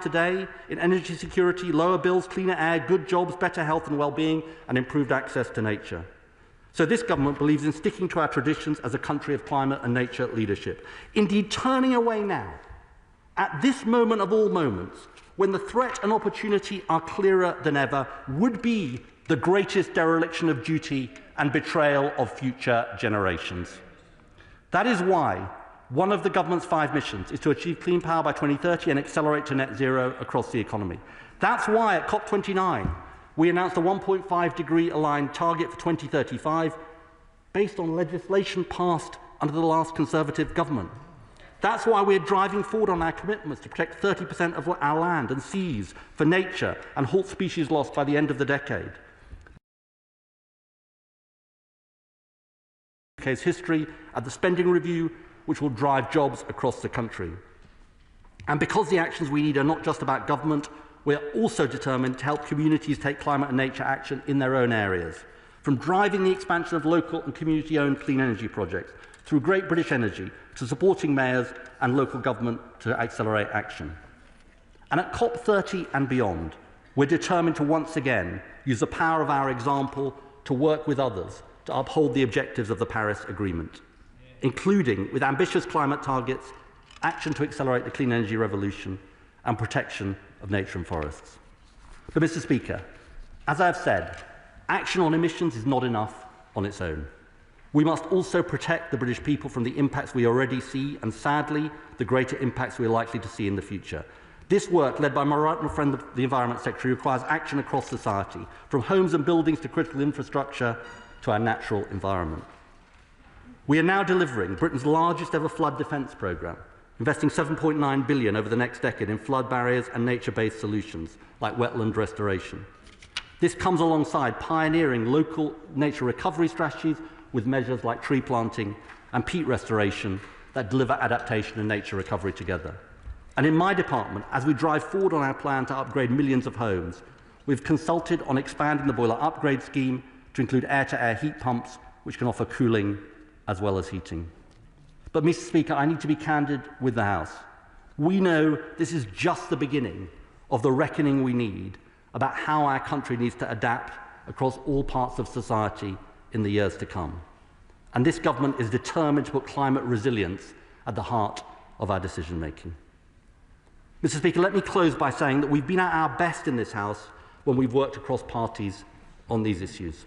today in energy security, lower bills, cleaner air, good jobs, better health and well-being, and improved access to nature. So this government believes in sticking to our traditions as a country of climate and nature leadership. Indeed, turning away now, at this moment of all moments, when the threat and opportunity are clearer than ever, would be the greatest dereliction of duty and betrayal of future generations. That is why one of the government's 5 missions is to achieve clean power by 2030 and accelerate to net zero across the economy. That's why at COP29 we announced a 1.5-degree aligned target for 2035 based on legislation passed under the last Conservative government. That's why we're driving forward on our commitments to protect 30% of our land and seas for nature and halt species loss by the end of the decade. UK's history at the spending review, which will drive jobs across the country. And because the actions we need are not just about government, we are also determined to help communities take climate and nature action in their own areas, from driving the expansion of local and community-owned clean energy projects, through Great British Energy, to supporting mayors and local government to accelerate action. And at COP30 and beyond, we're determined to once again use the power of our example to work with others to uphold the objectives of the Paris Agreement, including with ambitious climate targets, action to accelerate the clean energy revolution, and protection of nature and forests. But, Mr. Speaker, as I have said, action on emissions is not enough on its own. We must also protect the British people from the impacts we already see and, sadly, the greater impacts we are likely to see in the future. This work, led by my right honourable friend, the Environment Secretary, requires action across society, from homes and buildings to critical infrastructure to our natural environment. We are now delivering Britain's largest ever flood defence programme, investing £7.9 billion over the next decade in flood barriers and nature-based solutions like wetland restoration. This comes alongside pioneering local nature recovery strategies with measures like tree planting and peat restoration that deliver adaptation and nature recovery together. And in my department, as we drive forward on our plan to upgrade millions of homes, we've consulted on expanding the boiler upgrade scheme to include air-to-air heat pumps, which can offer cooling as well as heating. But, Mr. Speaker, I need to be candid with the House. We know this is just the beginning of the reckoning we need about how our country needs to adapt across all parts of society in the years to come. And this government is determined to put climate resilience at the heart of our decision-making. Mr. Speaker, let me close by saying that we've been at our best in this House when we've worked across parties on these issues.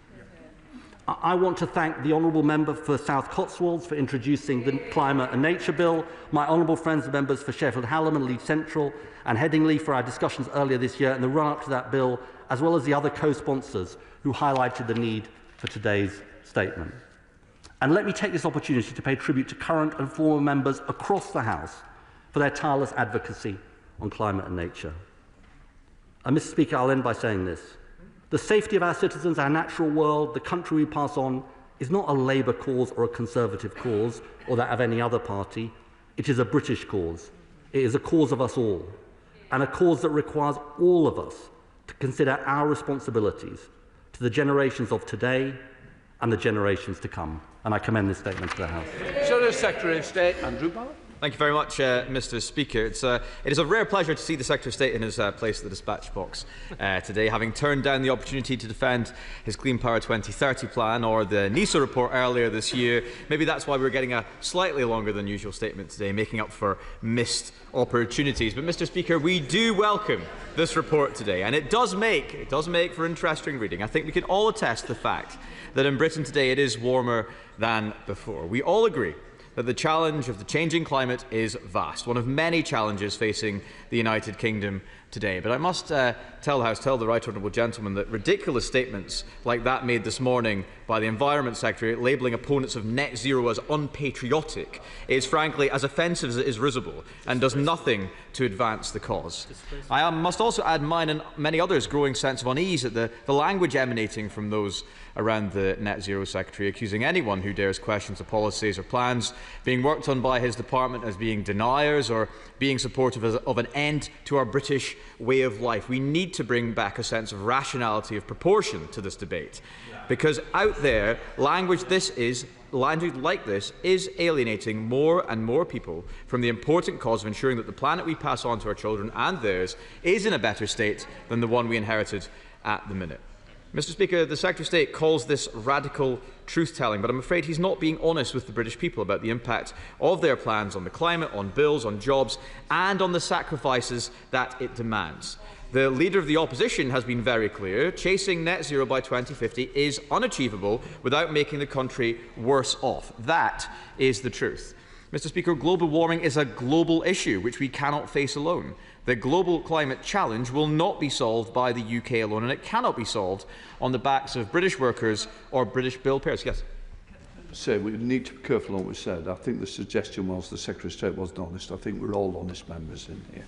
I want to thank the honourable member for South Cotswolds for introducing the Climate and Nature Bill, my honourable friends and members for Sheffield Hallam and Leeds Central and Headingley for our discussions earlier this year and the run-up to that bill, as well as the other co-sponsors who highlighted the need for today's statement. And let me take this opportunity to pay tribute to current and former members across the House for their tireless advocacy on climate and nature. And, Mr. Speaker, I'll end by saying this. The safety of our citizens, our natural world, the country we pass on, is not a Labour cause or a Conservative cause or that of any other party. It is a British cause. It is a cause of us all, and a cause that requires all of us to consider our responsibilities to the generations of today and the generations to come. And I commend this statement to the House. Secretary of State Andrew Ballard. Thank you very much, Mr. Speaker. It is a rare pleasure to see the Secretary of State in his place at the dispatch box today, having turned down the opportunity to defend his Clean Power 2030 plan or the NISA report earlier this year. Maybe that's why we're getting a slightly longer than usual statement today, making up for missed opportunities. But, Mr. Speaker, we do welcome this report today, and it does make for interesting reading. I think we can all attest to the fact that in Britain today it is warmer than before. We all agree that the challenge of the changing climate is vast, one of many challenges facing the United Kingdom today. But I must tell the House, tell the right honourable gentleman, that ridiculous statements like that made this morning by the Environment Secretary, labelling opponents of net zero as unpatriotic, is frankly as offensive as it is risible and does nothing to advance the cause. I must also add mine and many others' growing sense of unease at the language emanating from those around the Net Zero Secretary, accusing anyone who dares question the policies or plans being worked on by his department as being deniers or being supportive of an end to our British way of life. We need to bring back a sense of rationality, of proportion to this debate. because out there, language like this is alienating more and more people from the important cause of ensuring that the planet we pass on to our children and theirs is in a better state than the one we inherited at the minute. Mr. Speaker, the Secretary of State calls this radical truth-telling, but I'm afraid he's not being honest with the British people about the impact of their plans on the climate, on bills, on jobs, and on the sacrifices that it demands. The Leader of the Opposition has been very clear. Chasing net zero by 2050 is unachievable without making the country worse off. That is the truth. Mr. Speaker, global warming is a global issue which we cannot face alone. The global climate challenge will not be solved by the UK alone, and it cannot be solved on the backs of British workers or British bill payers. Yes. We need to be careful on what we said. I think the suggestion was the Secretary of State wasn't honest. I think we're all honest members in here.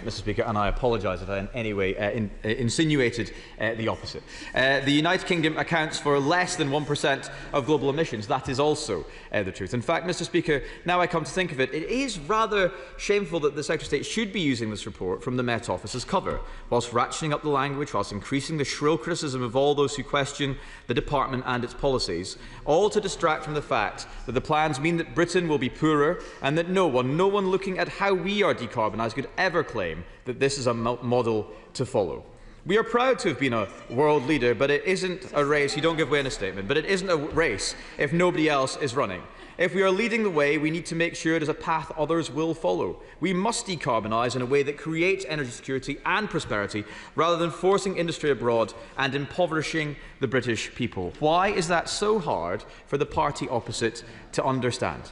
Mr. Speaker, and I apologise if I in any way insinuated the opposite. The United Kingdom accounts for less than 1% of global emissions. That is also the truth. In fact, Mr. Speaker, now I come to think of it, it is rather shameful that the Secretary of State should be using this report from the Met Office as cover, whilst ratcheting up the language, whilst increasing the shrill criticism of all those who question the department and its policies, all to distract from the fact that the plans mean that Britain will be poorer and that no one looking at how we are decarbonised could ever claim that this is a model to follow. We are proud to have been a world leader, but it isn't a race. You don't give way in a statement, but it isn't a race if nobody else is running. If we are leading the way, we need to make sure it is a path others will follow. We must decarbonise in a way that creates energy security and prosperity, rather than forcing industry abroad and impoverishing the British people. Why is that so hard for the party opposite to understand?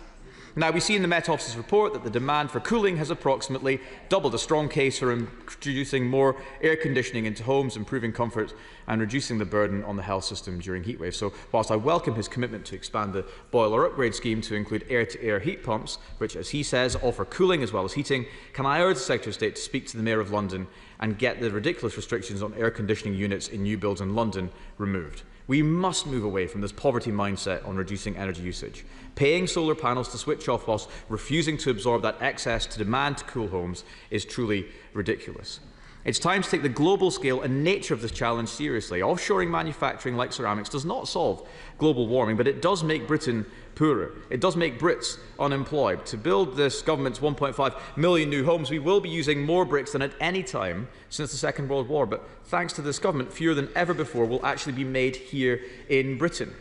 Now, we see in the Met Office's report that the demand for cooling has approximately doubled, a strong case for introducing more air conditioning into homes, improving comfort and reducing the burden on the health system during heatwaves. So, whilst I welcome his commitment to expand the boiler upgrade scheme to include air-to-air heat pumps, which, as he says, offer cooling as well as heating, can I urge the Secretary of State to speak to the Mayor of London and get the ridiculous restrictions on air conditioning units in new builds in London removed? We must move away from this poverty mindset on reducing energy usage. Paying solar panels to switch off whilst refusing to absorb that excess to demand to cool homes is truly ridiculous. It's time to take the global scale and nature of this challenge seriously. Offshoring manufacturing like ceramics does not solve global warming, but it does make Britain poorer. It does make Brits unemployed. To build this government's 1.5 million new homes, we will be using more bricks than at any time since the Second World War. But thanks to this government, fewer than ever before will actually be made here in Britain.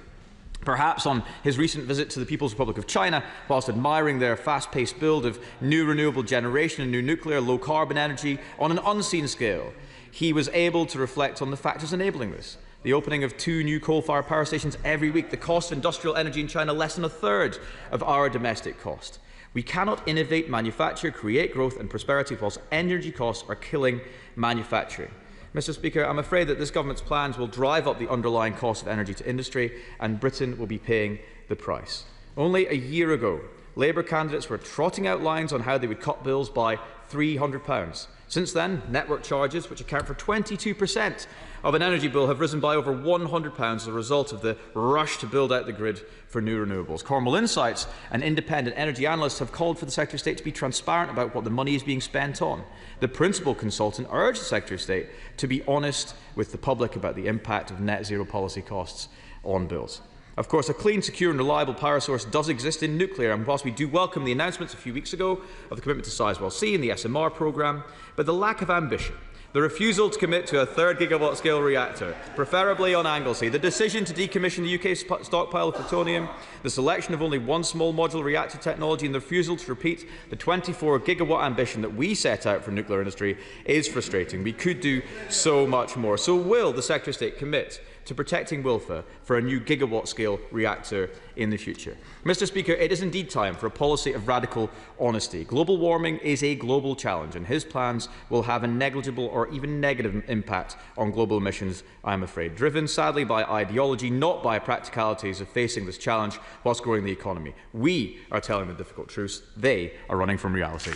Perhaps on his recent visit to the People's Republic of China, whilst admiring their fast-paced build of new renewable generation and new nuclear low-carbon energy on an unseen scale, he was able to reflect on the factors enabling this. The opening of 2 new coal-fired power stations every week, the cost of industrial energy in China less than a third of our domestic cost. We cannot innovate, manufacture, create growth and prosperity whilst energy costs are killing manufacturing. Mr. Speaker, I'm afraid that this government's plans will drive up the underlying cost of energy to industry, and Britain will be paying the price. Only a year ago, Labour candidates were trotting out lines on how they would cut bills by £300. Since then, network charges, which account for 22% of an energy bill, have risen by over £100 as a result of the rush to build out the grid for new renewables. Cornwall Insights, an independent energy analyst, have called for the Secretary of State to be transparent about what the money is being spent on. The principal consultant urged the Secretary of State to be honest with the public about the impact of net zero policy costs on bills. Of course, a clean, secure and reliable power source does exist in nuclear, and whilst we do welcome the announcements a few weeks ago of the commitment to Sizewell C and the SMR programme, but the lack of ambition, the refusal to commit to a 3rd gigawatt scale reactor, preferably on Anglesey, the decision to decommission the UK stockpile of plutonium, the selection of only one small modular reactor technology and the refusal to repeat the 24 gigawatt ambition that we set out for nuclear industry is frustrating. We could do so much more. So will the Secretary of State commit to protecting Wilfa for a new gigawatt-scale reactor in the future? Mr. Speaker, it is indeed time for a policy of radical honesty. Global warming is a global challenge, and his plans will have a negligible or even negative impact on global emissions, I am afraid, driven sadly by ideology, not by practicalities of facing this challenge whilst growing the economy. We are telling the difficult truths. They are running from reality.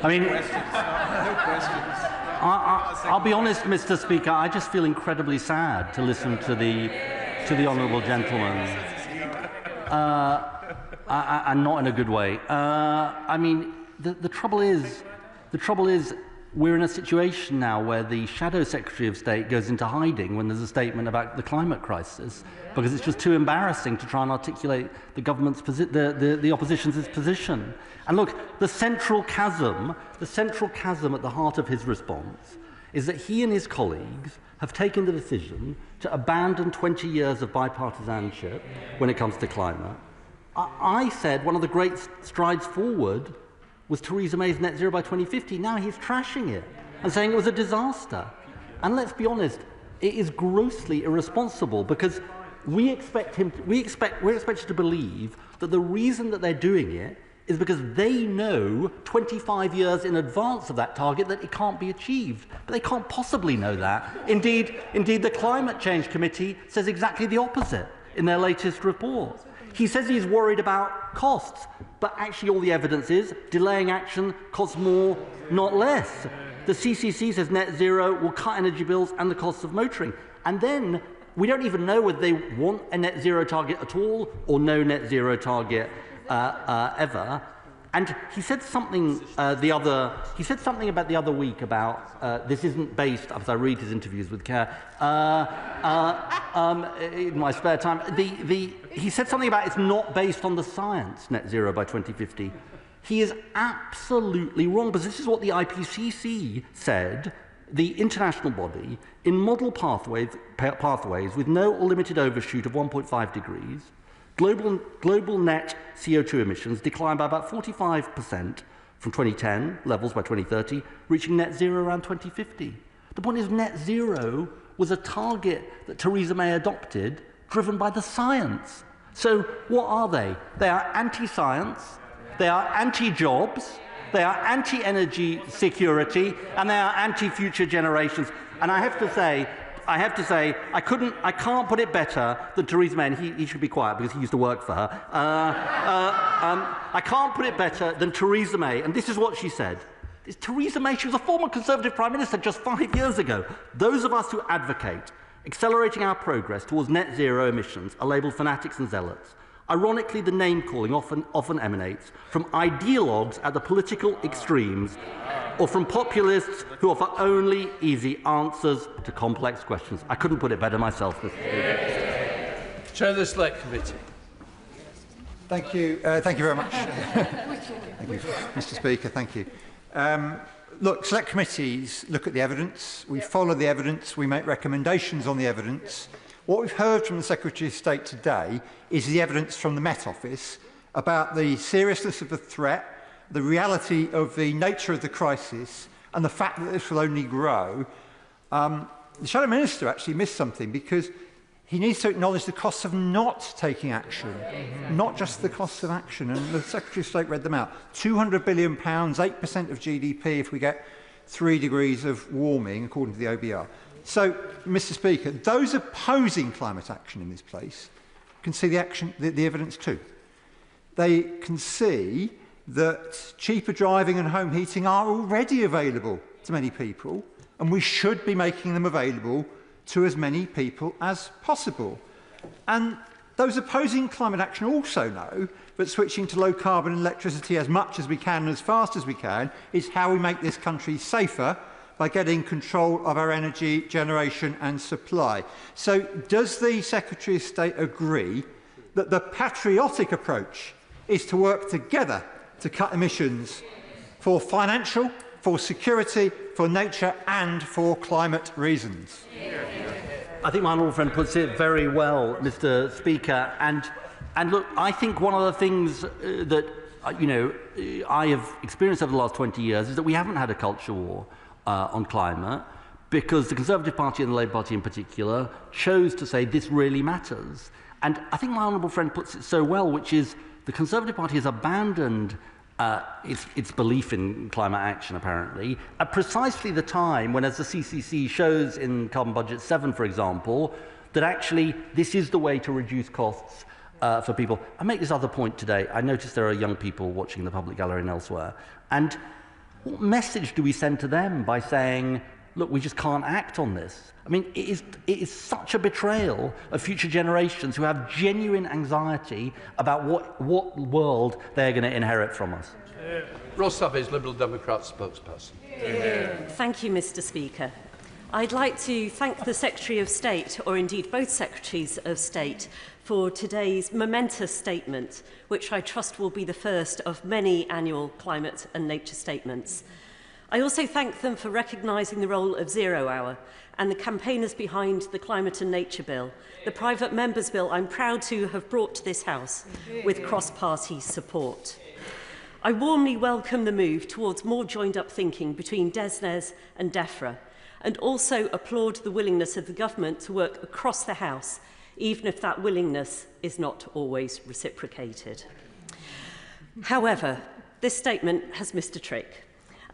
I mean, I'll be honest, Mr. Speaker, I just feel incredibly sad to listen to the honourable gentleman, and not in a good way. I mean, the trouble is, we're in a situation now where the Shadow Secretary of State goes into hiding when there's a statement about the climate crisis, because it's just too embarrassing to try and articulate the government's the opposition's position. And look, the central chasm at the heart of his response is that he and his colleagues have taken the decision to abandon 20 years of bipartisanship when it comes to climate. I said one of the great strides forward was Theresa May's net zero by 2050. Now he's trashing it and saying it was a disaster. And let's be honest, it is grossly irresponsible, because we're expected to believe that the reason that they're doing it is because they know 25 years in advance of that target that it can't be achieved. But they can't possibly know that. Indeed, the Climate Change Committee says exactly the opposite in their latest report. He says he's worried about costs, but actually all the evidence is delaying action costs more, not less. The CCC says net zero will cut energy bills and the costs of motoring. And then we don't even know whether they want a net zero target at all or no net zero target ever. And he said something about the other week about this isn't based, as I read his interviews with care, in my spare time. He said something about it's not based on the science, net zero by 2050. He is absolutely wrong, because this is what the IPCC said, the international body, in model pathways with no or limited overshoot of 1.5 degrees. Global net CO2 emissions declined by about 45% from 2010 levels by 2030, reaching net zero around 2050. The point is, net zero was a target that Theresa May adopted, driven by the science. So what are they? They are anti-science, they are anti-jobs, they are anti-energy security, and they are anti-future generations. And I have to say, I can't put it better than Theresa May, and he should be quiet because he used to work for her. I can't put it better than Theresa May, and this is what she said. Theresa May, she was a former Conservative Prime Minister just 5 years ago. Those of us who advocate accelerating our progress towards net zero emissions are labelled fanatics and zealots. Ironically, the name-calling often emanates from ideologues at the political extremes or from populists who offer only easy answers to complex questions. I couldn't put it better myself, Mr. Speaker. Chair of the Select Committee. Thank you very much. Thank you, Mr. Speaker. Thank you. Look, select committees look at the evidence. We follow the evidence. We make recommendations on the evidence. What we've heard from the Secretary of State today is the evidence from the Met Office about the seriousness of the threat, the reality of the nature of the crisis, and the fact that this will only grow. The Shadow Minister actually missed something, because he needs to acknowledge the costs of not taking action, not just the costs of action. And the Secretary of State read them out. £200 billion, 8% of GDP if we get 3 degrees of warming, according to the OBR. So, Mr. Speaker, those opposing climate action in this place can see the evidence too. They can see that cheaper driving and home heating are already available to many people, and we should be making them available to as many people as possible. And those opposing climate action also know that switching to low carbon electricity as much as we can and as fast as we can is how we make this country safer, by getting control of our energy generation and supply. So does the Secretary of State agree that the patriotic approach is to work together to cut emissions for financial, for security, for nature and for climate reasons? I think my honourable friend puts it very well, Mr. Speaker. And look, I think one of the things that I have experienced over the last 20 years is that we haven't had a culture war on climate, because the Conservative Party and the Labour Party in particular chose to say this really matters. And I think my honourable friend puts it so well, which is the Conservative Party has abandoned its belief in climate action, apparently, at precisely the time when, as the CCC shows in Carbon Budget 7, for example, that actually this is the way to reduce costs for people. I make this other point today. I notice there are young people watching the public gallery and elsewhere. And what message do we send to them by saying, look, we just can't act on this? I mean, it is such a betrayal of future generations who have genuine anxiety about what world they're going to inherit from us. Ross Savage, Liberal Democrat spokesperson. Thank you, Mr. Speaker. I'd like to thank the Secretary of State, or indeed both Secretaries of State, for today's momentous statement, which I trust will be the first of many annual climate and nature statements. I also thank them for recognising the role of Zero Hour and the campaigners behind the Climate and Nature Bill, the private members' bill I'm proud to have brought to this House with cross-party support. I warmly welcome the move towards more joined-up thinking between DESNES and DEFRA, and also applaud the willingness of the government to work across the House, even if that willingness is not always reciprocated. However, this statement has missed a trick.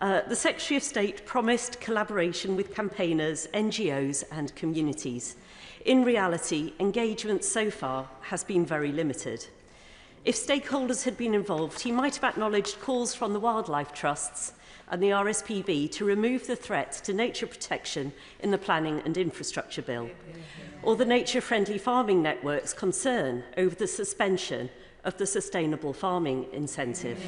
The Secretary of State promised collaboration with campaigners, NGOs and communities. In reality, engagement so far has been very limited. If stakeholders had been involved, he might have acknowledged calls from the wildlife trusts and the RSPB to remove the threat to nature protection in the Planning and Infrastructure Bill, or the nature-friendly farming network's concern over the suspension of the sustainable farming incentive.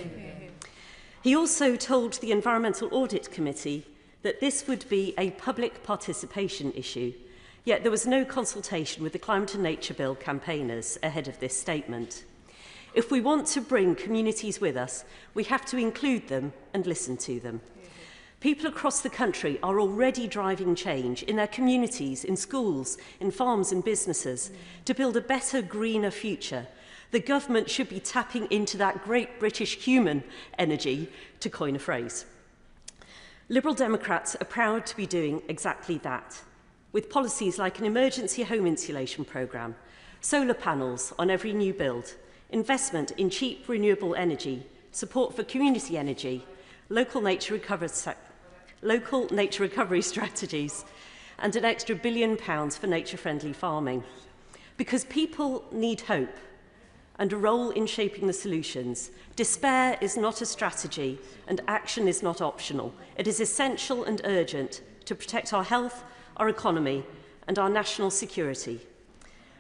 He also told the Environmental Audit Committee that this would be a public participation issue, yet there was no consultation with the Climate and Nature Bill campaigners ahead of this statement. If we want to bring communities with us, we have to include them and listen to them. People across the country are already driving change in their communities, in schools, in farms and businesses to build a better, greener future. The government should be tapping into that great British human energy, to coin a phrase. Liberal Democrats are proud to be doing exactly that, with policies like an emergency home insulation programme, solar panels on every new build, investment in cheap renewable energy, support for community energy, local nature recovery strategies, and an extra £1 billion for nature-friendly farming. Because people need hope and a role in shaping the solutions. Despair is not a strategy and action is not optional. It is essential and urgent to protect our health, our economy and our national security.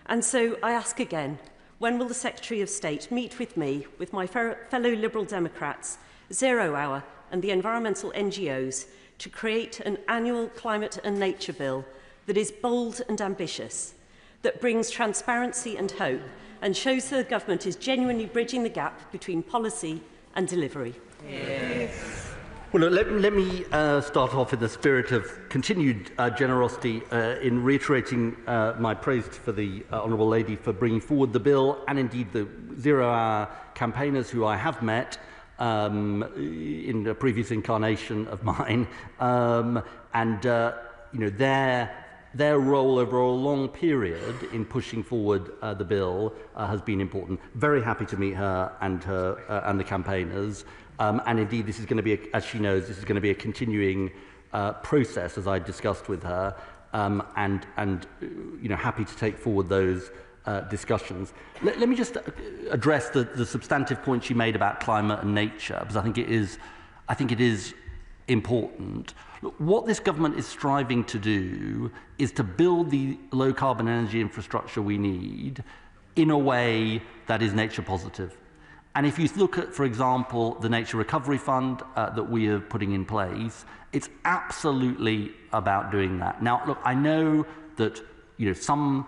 And so I ask again, when will the Secretary of State meet with me, with my fellow Liberal Democrats, Zero Hour and the environmental NGOs to create an annual climate and nature bill that is bold and ambitious, that brings transparency and hope and shows that the government is genuinely bridging the gap between policy and delivery? Yes. Well, let me start off in the spirit of continued generosity in reiterating my praise for the Honourable Lady for bringing forward the bill, and indeed the Zero Hour campaigners who I have met in a previous incarnation of mine, and you know, their role over a long period in pushing forward the bill has been important. Very happy to meet her and the campaigners. And indeed, this is going to be, as she knows, this is going to be a continuing process, as I discussed with her, and you know, happy to take forward those discussions. Let me just address the substantive point she made about climate and nature, because I think it is important. Look, what this government is striving to do is to build the low carbon energy infrastructure we need in a way that is nature positive. And if you look at, for example, the Nature Recovery Fund that we are putting in place, it's absolutely about doing that. Now, look, I know that some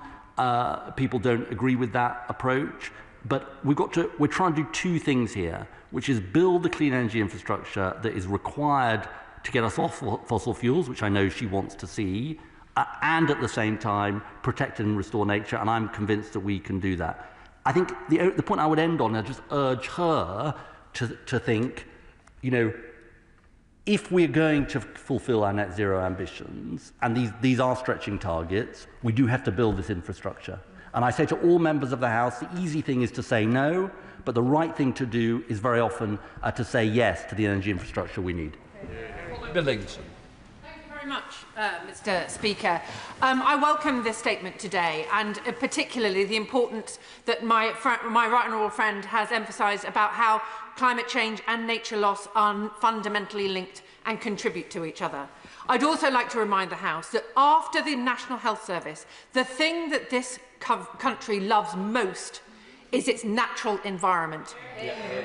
people don't agree with that approach, but we're trying to do two things here, which is build the clean energy infrastructure that is required to get us off fossil fuels, which I know she wants to see, and at the same time protect and restore nature, and I'm convinced that we can do that. I think the point I would end on, I just urge her to think, if we're going to fulfill our net zero ambitions, and these are stretching targets, we do have to build this infrastructure. And I say to all members of the House, the easy thing is to say no, but the right thing to do is very often to say yes to the energy infrastructure we need. Billington. Very much, Mr. Speaker. I welcome this statement today, and particularly the importance that my right honourable friend has emphasised about how climate change and nature loss are fundamentally linked and contribute to each other. I'd also like to remind the House that after the National Health Service, the thing that this country loves most is its natural environment.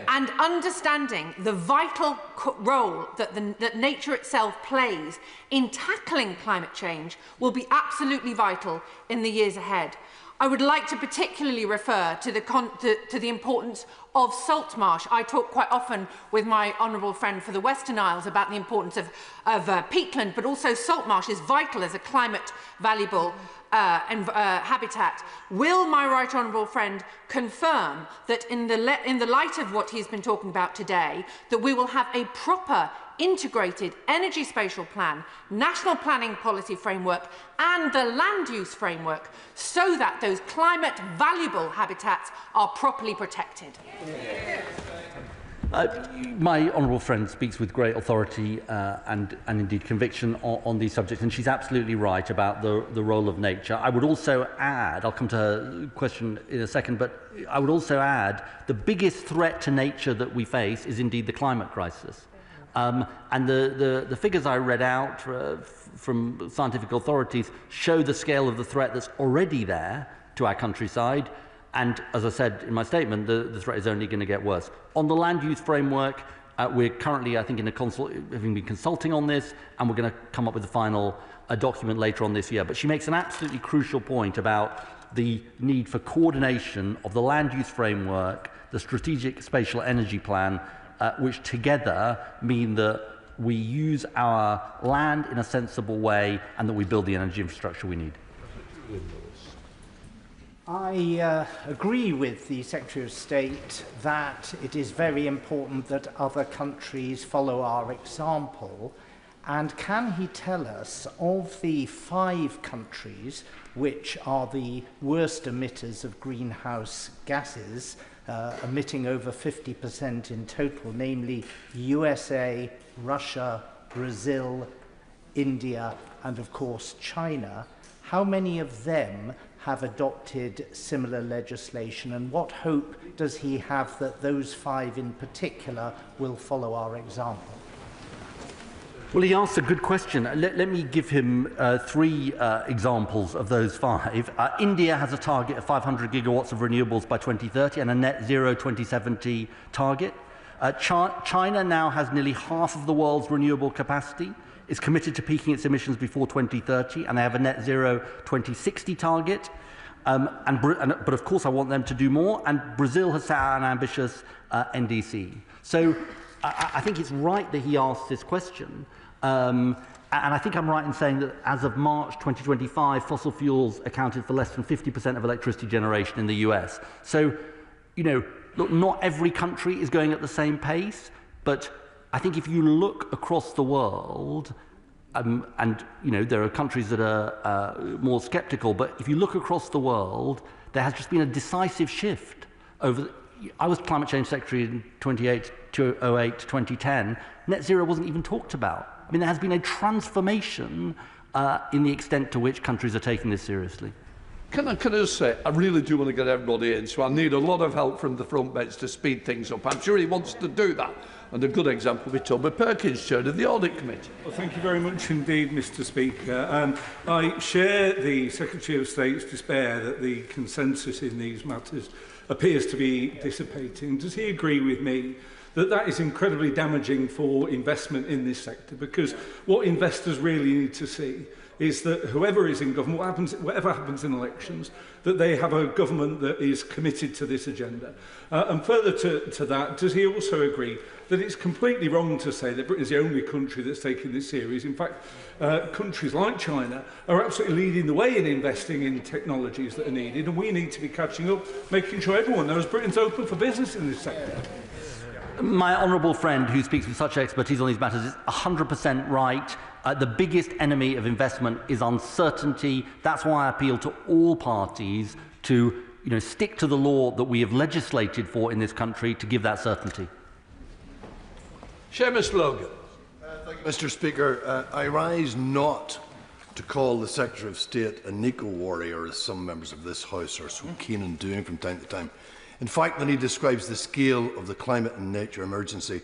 And understanding the vital role that nature itself plays in tackling climate change will be absolutely vital in the years ahead. I would like to particularly refer to the importance of salt marsh. I talk quite often with my honourable friend for the Western Isles about the importance of peatland, but also salt marsh is vital as a climate valuable habitat. Will my right honourable friend confirm that in the light of what he's been talking about today, that we will have a proper integrated energy spatial plan, national planning policy framework and the land use framework so that those climate valuable habitats are properly protected? My honourable friend speaks with great authority and indeed conviction on these subjects, and she's absolutely right about the role of nature. I would also add, I'll come to her question in a second, but I would also add the biggest threat to nature that we face is indeed the climate crisis. And the figures I read out from scientific authorities show the scale of the threat that's already there to our countryside. And as I said in my statement, the threat is only going to get worse. On the land use framework, we're currently, I think, having been consulting on this, and we're going to come up with a final document later on this year. But she makes an absolutely crucial point about the need for coordination of the land use framework, the strategic spatial energy plan, which together mean that we use our land in a sensible way and that we build the energy infrastructure we need. I agree with the Secretary of State that it is very important that other countries follow our example. And can he tell us, of the 5 countries which are the worst emitters of greenhouse gases, emitting over 50% in total, namely USA, Russia, Brazil, India, and of course China, how many of them have adopted similar legislation, and what hope does he have that those 5 in particular will follow our example? Well, he asked a good question. Let me give him 3 examples of those 5. India has a target of 500 gigawatts of renewables by 2030 and a net zero 2070 target. China now has nearly half of the world's renewable capacity, is committed to peaking its emissions before 2030, and they have a net zero 2060 target. But of course I want them to do more, and Brazil has set out an ambitious NDC. So I think it's right that he asked this question. And I think I'm right in saying that as of March 2025, fossil fuels accounted for less than 50% of electricity generation in the US. So, you know, look, not every country is going at the same pace, but I think if you look across the world, and you know, there are countries that are more sceptical, but if you look across the world, there has just been a decisive shift over. I was Climate Change Secretary in 2008 to 2010. Net zero wasn't even talked about. I mean, there has been a transformation in the extent to which countries are taking this seriously. Can I just say, I really do want to get everybody in, so I need a lot of help from the front bench to speed things up. I'm sure he wants to do that. And a good example will be Toby Perkins, Chair of the Audit Committee. Well, thank you very much indeed, Mr. Speaker. I share the Secretary of State's despair that the consensus in these matters appears to be dissipating. Does he agree with me that that is incredibly damaging for investment in this sector? Because what investors really need to see is that whoever is in government, whatever happens in elections, that they have a government that is committed to this agenda. And further to that, does he also agree that it's completely wrong to say that Britain is the only country that's taking this serious? In fact, countries like China are absolutely leading the way in investing in technologies that are needed, and we need to be catching up, making sure everyone knows Britain's open for business in this sector. My honourable friend, who speaks with such expertise on these matters, is 100% right. The biggest enemy of investment is uncertainty. That's why I appeal to all parties to stick to the law that we have legislated for in this country to give that certainty. Seamus Logan. Thank you, Mr. Speaker. I rise not to call the Secretary of State a Nico warrior, as some members of this House are so keen on doing from time to time. In fact, when he describes the scale of the climate and nature emergency,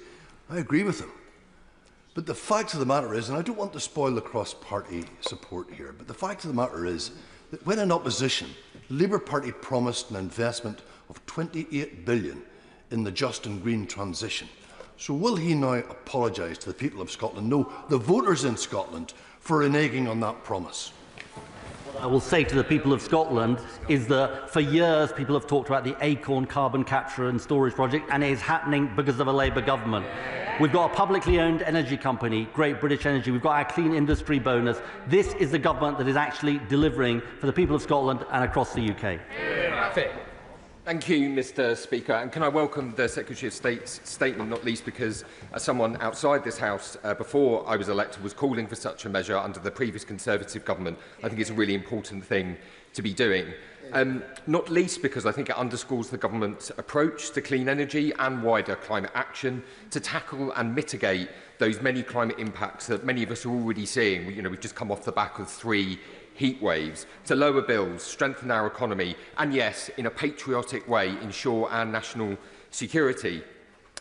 I agree with him. But the fact of the matter is, and I don't want to spoil the cross-party support here, but the fact of the matter is that when in opposition, the Labour Party promised an investment of £28 billion in the just and green transition. So will he now apologise to the people of Scotland, no, the voters in Scotland, for reneging on that promise? What I will say to the people of Scotland is that for years people have talked about the Acorn carbon capture and storage project, and it is happening because of a Labour government. We've got a publicly owned energy company, Great British Energy. We've got our clean industry bonus. This is the government that is actually delivering for the people of Scotland and across the UK. Thank you, Mr. Speaker. And can I welcome the Secretary of State's statement, not least because as someone outside this House before I was elected was calling for such a measure under the previous Conservative government. I think it's a really important thing to be doing. Not least because I think it underscores the government's approach to clean energy and wider climate action to tackle and mitigate those many climate impacts that many of us are already seeing. We've just come off the back of 3 heat waves, to lower bills, strengthen our economy, and yes, in a patriotic way, ensure our national security.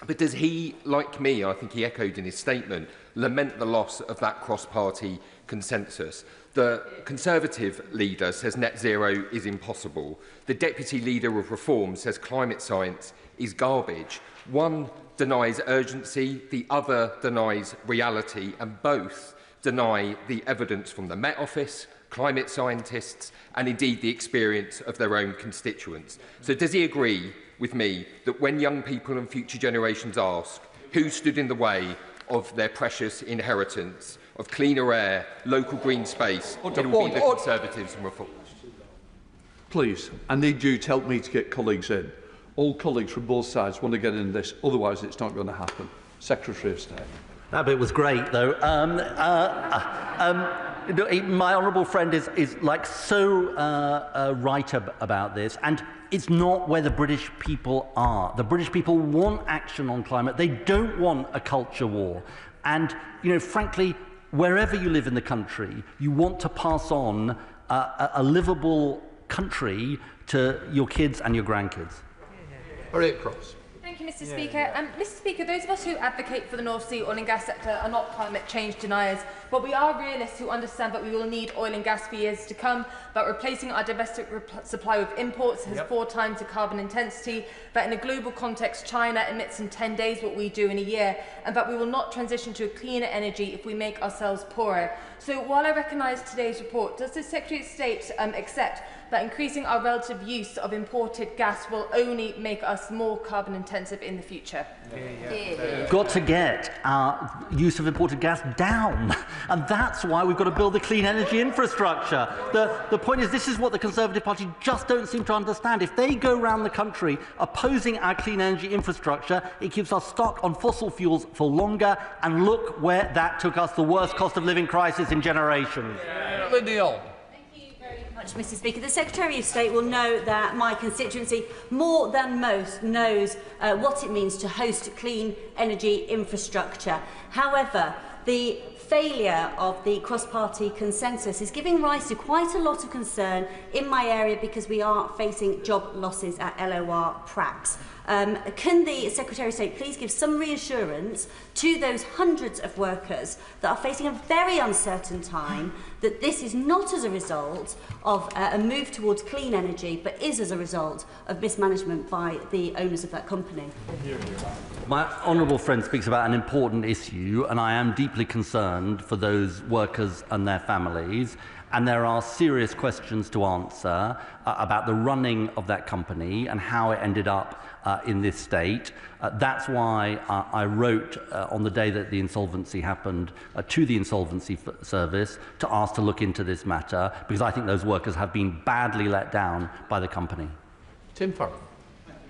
But does he, like me, I think he echoed in his statement, lament the loss of that cross-party consensus? The Conservative leader says net zero is impossible. The Deputy Leader of Reform says climate science is garbage. One denies urgency, the other denies reality, and both deny the evidence from the Met Office, climate scientists, and indeed the experience of their own constituents. So does he agree with me that when young people and future generations ask who stood in the way of their precious inheritance, of cleaner air, local green space, it will be the Conservatives and Reform? Please, I need you to help me to get colleagues in. All colleagues from both sides want to get in this, otherwise it's not going to happen. Secretary of State. That bit was great, though. My honourable friend is like so right about this, and it's not where the British people are. The British people want action on climate. They don't want a culture war. And, frankly, wherever you live in the country, you want to pass on a livable country to your kids and your grandkids. Thank you, Mr. Speaker. Mr. Speaker, those of us who advocate for the North Sea oil and gas sector are not climate change deniers, but we are realists who understand that we will need oil and gas for years to come, that replacing our domestic supply with imports has 4 times the carbon intensity, that in a global context China emits in 10 days what we do in a year, and that we will not transition to a cleaner energy if we make ourselves poorer. So while I recognise today's report, does the Secretary of State accept that increasing our relative use of imported gas will only make us more carbon intensive in the future? We've got to get our use of imported gas down, and that's why we've got to build the clean energy infrastructure. The point is, this is what the Conservative Party just don't seem to understand. If they go around the country opposing our clean energy infrastructure, it keeps us stuck on fossil fuels for longer, and look where that took us, the worst cost of living crisis in generations. Mr. Speaker, the Secretary of State will know that my constituency, more than most, knows what it means to host clean energy infrastructure. However, the failure of the cross-party consensus is giving rise to quite a lot of concern in my area because we are facing job losses at LOR Prax. Can the Secretary of State please give some reassurance to those hundreds of workers that are facing a very uncertain time that this is not as a result of a move towards clean energy, but is as a result of mismanagement by the owners of that company? My honourable friend speaks about an important issue, and I am deeply concerned for those workers and their families. And there are serious questions to answer about the running of that company and how it ended up in this state. That's why I wrote on the day that the insolvency happened to the Insolvency Service to ask to look into this matter, because I think those workers have been badly let down by the company. Tim Farron.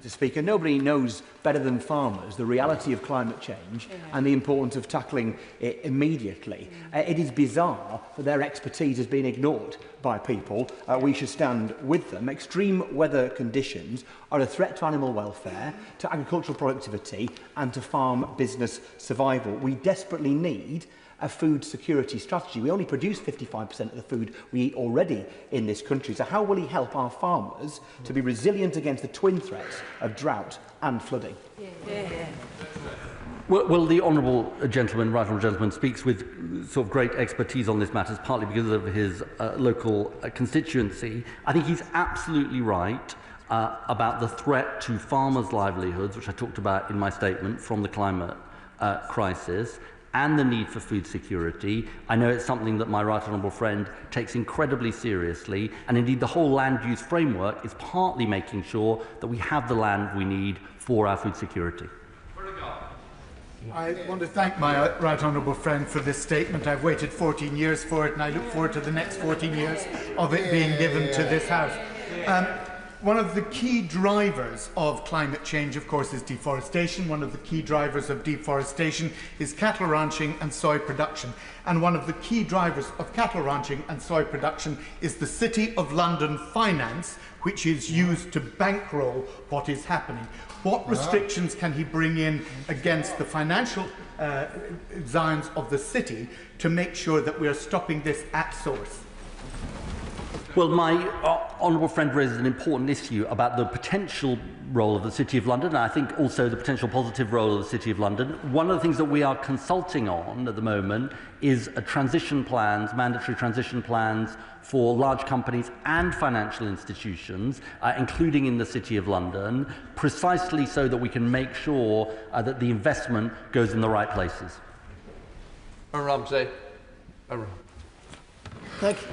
Mr. Speaker, nobody knows better than farmers the reality of climate change and the importance of tackling it immediately. It is bizarre that their expertise has been ignored by people. We should stand with them. Extreme weather conditions are a threat to animal welfare, to agricultural productivity and to farm business survival. We desperately need a food security strategy. We only produce 55% of the food we eat already in this country. So how will he help our farmers to be resilient against the twin threats of drought and flooding? Well, the honourable gentleman, right honourable gentleman, speaks with sort of great expertise on this matter, partly because of his local constituency. I think he's absolutely right about the threat to farmers' livelihoods, which I talked about in my statement, from the climate crisis, and the need for food security. I know it's something that my right honourable friend takes incredibly seriously, and indeed the whole land use framework is partly making sure that we have the land we need for our food security. I want to thank my right honourable friend for this statement. I've waited 14 years for it, and I look forward to the next 14 years of it being given to this House. One of the key drivers of climate change, of course, is deforestation. One of the key drivers of deforestation is cattle ranching and soy production. And one of the key drivers of cattle ranching and soy production is the City of London finance, which is used to bankroll what is happening. What restrictions can he bring in against the financial designs of the city to make sure that we are stopping this at source? Well, my honourable friend raises an important issue about the potential role of the City of London, and I think also the potential positive role of the City of London. One of the things that we are consulting on at the moment is transition plans, mandatory transition plans for large companies and financial institutions, including in the City of London, precisely so that we can make sure that the investment goes in the right places. Ramsey. Thank you.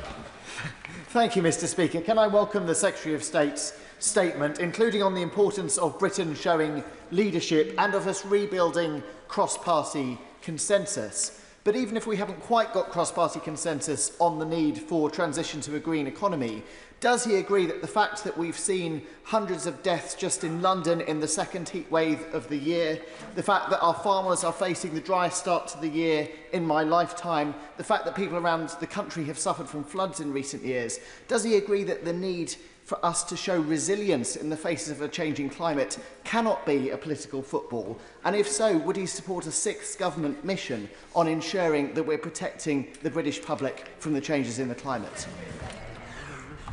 Thank you, Mr. Speaker. Can I welcome the Secretary of State's statement, including on the importance of Britain showing leadership and of us rebuilding cross-party consensus. But even if we haven't quite got cross-party consensus on the need for transition to a green economy, does he agree that the fact that we've seen hundreds of deaths just in London in the second heat wave of the year, the fact that our farmers are facing the driest start to the year in my lifetime, the fact that people around the country have suffered from floods in recent years, does he agree that the need for us to show resilience in the face of a changing climate cannot be a political football? And if so, would he support a sixth government mission on ensuring that we're protecting the British public from the changes in the climate?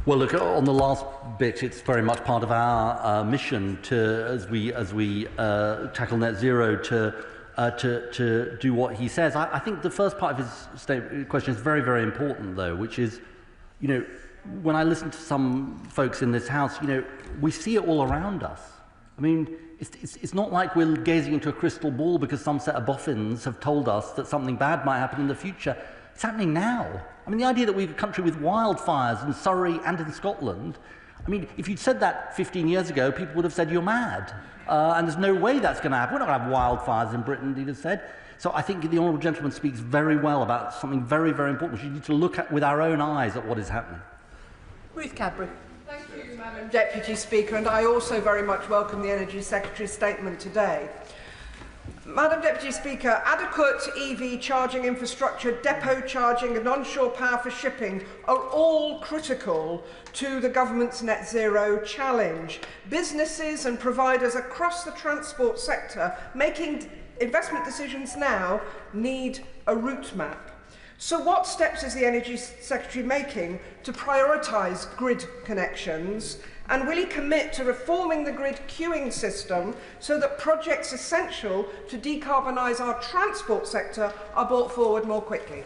Well, look, on the last bit, it's very much part of our mission to, as we tackle net zero, to do what he says. I think the first part of his question is very, very important, though, which is, you know, when I listen to some folks in this House, you know, we see it all around us. I mean, it's not like we're gazing into a crystal ball because some set of boffins have told us that something bad might happen in the future. It's happening now. I mean, the idea that we have a country with wildfires in Surrey and in Scotland, I mean, if you'd said that 15 years ago, people would have said you're mad. And there's no way that's going to happen. We're not going to have wildfires in Britain, he'd have said. So I think the honourable gentleman speaks very well about something very, very important. We need to look at with our own eyes at what is happening. Ruth Cadbury. Thank you, Madam Deputy Speaker, and I also very much welcome the Energy Secretary's statement today. Madam Deputy Speaker, adequate EV charging infrastructure, depot charging and onshore power for shipping are all critical to the government's net zero challenge. Businesses and providers across the transport sector making investment decisions now need a route map. So what steps is the Energy Secretary making to prioritise grid connections, and will he commit to reforming the grid queuing system so that projects essential to decarbonise our transport sector are brought forward more quickly?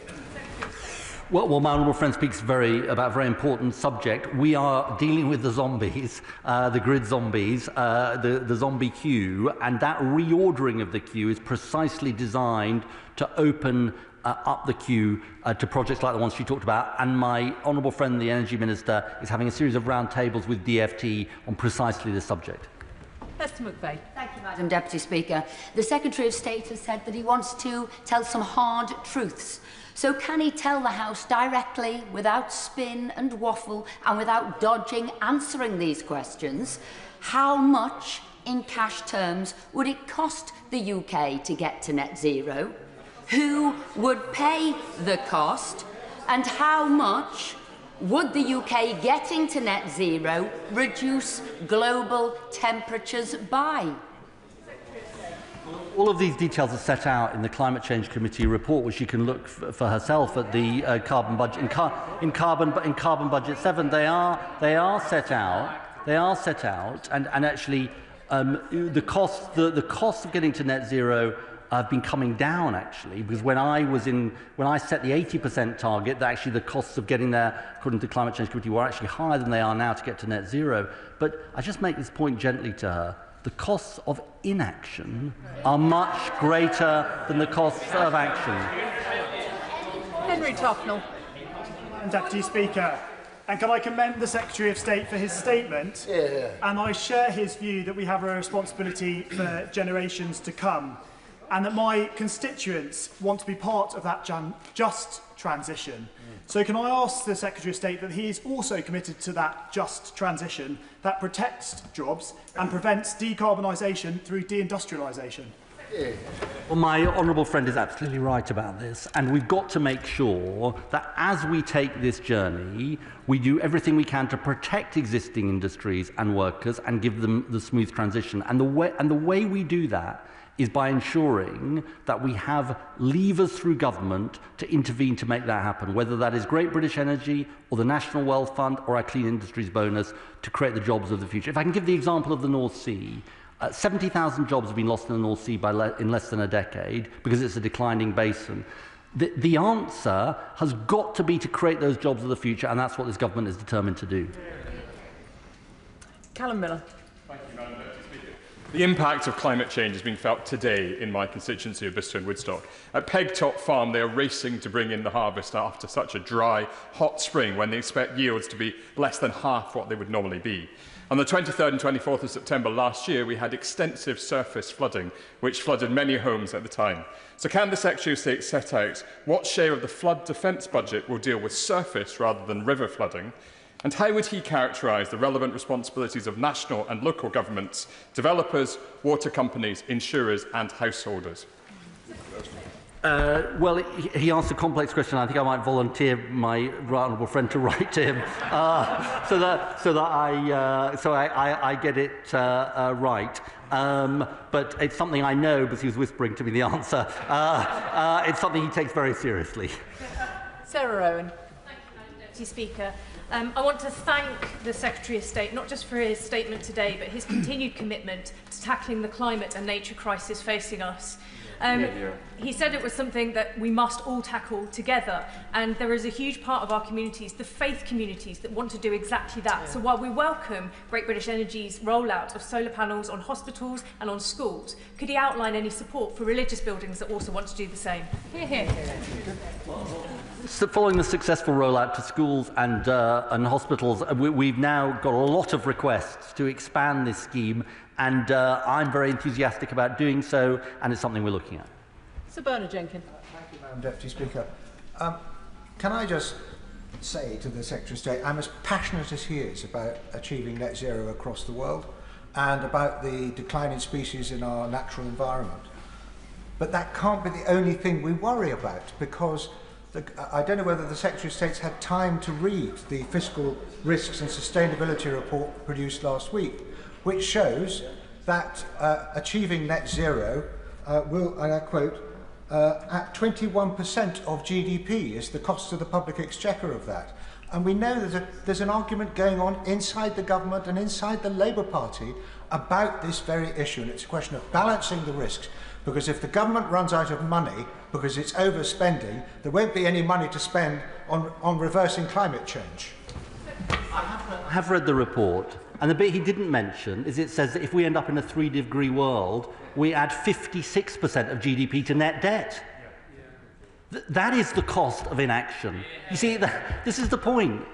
Well, my honourable friend speaks about a very important subject. We are dealing with the zombies, the grid zombies, the zombie queue, and that reordering of the queue is precisely designed to open up the queue to projects like the ones she talked about, and my honourable friend, the Energy Minister, is having a series of roundtables with DFT on precisely this subject. Hester McVeigh. Thank you, Madam Deputy Speaker. The Secretary of State has said that he wants to tell some hard truths. So can he tell the House directly, without spin and waffle and without dodging answering these questions, how much in cash terms would it cost the UK to get to net zero? Who would pay the cost, and how much would the UK getting to net zero reduce global temperatures by? All of these details are set out in the Climate Change Committee report, which you can look for herself at the carbon budget in carbon budget 7. They are set out, and actually the cost of getting to net zero have been coming down, actually, because when I set the 80% target, that actually the costs of getting there, according to the Climate Change Committee, were actually higher than they are now to get to net zero. But I just make this point gently to her. The costs of inaction are much greater than the costs of action. Henry Tufnell. Deputy Speaker, and can I commend the Secretary of State for his statement? And I share his view that we have a responsibility for generations to come, and that my constituents want to be part of that just transition. So can I ask the Secretary of State that he is also committed to that just transition that protects jobs and prevents decarbonisation through deindustrialisation? Well, my honourable friend is absolutely right about this, and we've got to make sure that as we take this journey, we do everything we can to protect existing industries and workers and give them the smooth transition. And the way we do that is by ensuring that we have levers through government to intervene to make that happen, whether that is Great British Energy or the National Wealth Fund or our Clean Industries bonus to create the jobs of the future. If I can give the example of the North Sea, 70,000 jobs have been lost in the North Sea in less than a decade because it's a declining basin. The answer has got to be to create those jobs of the future, and that's what this government is determined to do. Callum Miller. Thank you, Madam Deputy Speaker. The impact of climate change is being felt today in my constituency of Bicester and Woodstock. At Pegtop Farm, they are racing to bring in the harvest after such a dry, hot spring when they expect yields to be less than half what they would normally be. On the 23rd and 24th of September last year, we had extensive surface flooding, which flooded many homes at the time. So can the Secretary of State set out what share of the flood defence budget will deal with surface rather than river flooding? And how would he characterise the relevant responsibilities of national and local governments, developers, water companies, insurers and householders? Well, he asked a complex question. I think I might volunteer my right honourable friend to write to him so that I get it right. But it's something I know because he was whispering to me the answer. It's something he takes very seriously. Sarah Owen. Thank you, Madam Deputy Speaker. I want to thank the Secretary of State, not just for his statement today, but his continued commitment to tackling the climate and nature crisis facing us. He said it was something that we must all tackle together, and there is a huge part of our communities, the faith communities, that want to do exactly that. So while we welcome Great British Energy's rollout of solar panels on hospitals and on schools, could he outline any support for religious buildings that also want to do the same? Hear, hear. So following the successful rollout to schools and hospitals, we've now got a lot of requests to expand this scheme, and I'm very enthusiastic about doing so, and it's something we're looking at. Sir Bernard Jenkins. Thank you, Madam Deputy Speaker. Can I just say to the Secretary of State, I'm as passionate as he is about achieving net zero across the world and about the decline in species in our natural environment. But that can't be the only thing we worry about, because I don't know whether the Secretary of State's had time to read the Fiscal Risks and Sustainability Report produced last week, which shows that achieving net zero will, and I quote, at 21% of GDP is the cost to the public exchequer of that. And we know there's an argument going on inside the government and inside the Labour Party about this very issue, and it's a question of balancing the risks, because if the government runs out of money because it's overspending, there won't be any money to spend on reversing climate change. I have read the report, and the bit he didn't mention is it says that if we end up in a 3-degree world, we add 56% of GDP to net debt. That is the cost of inaction. You see, this is the point.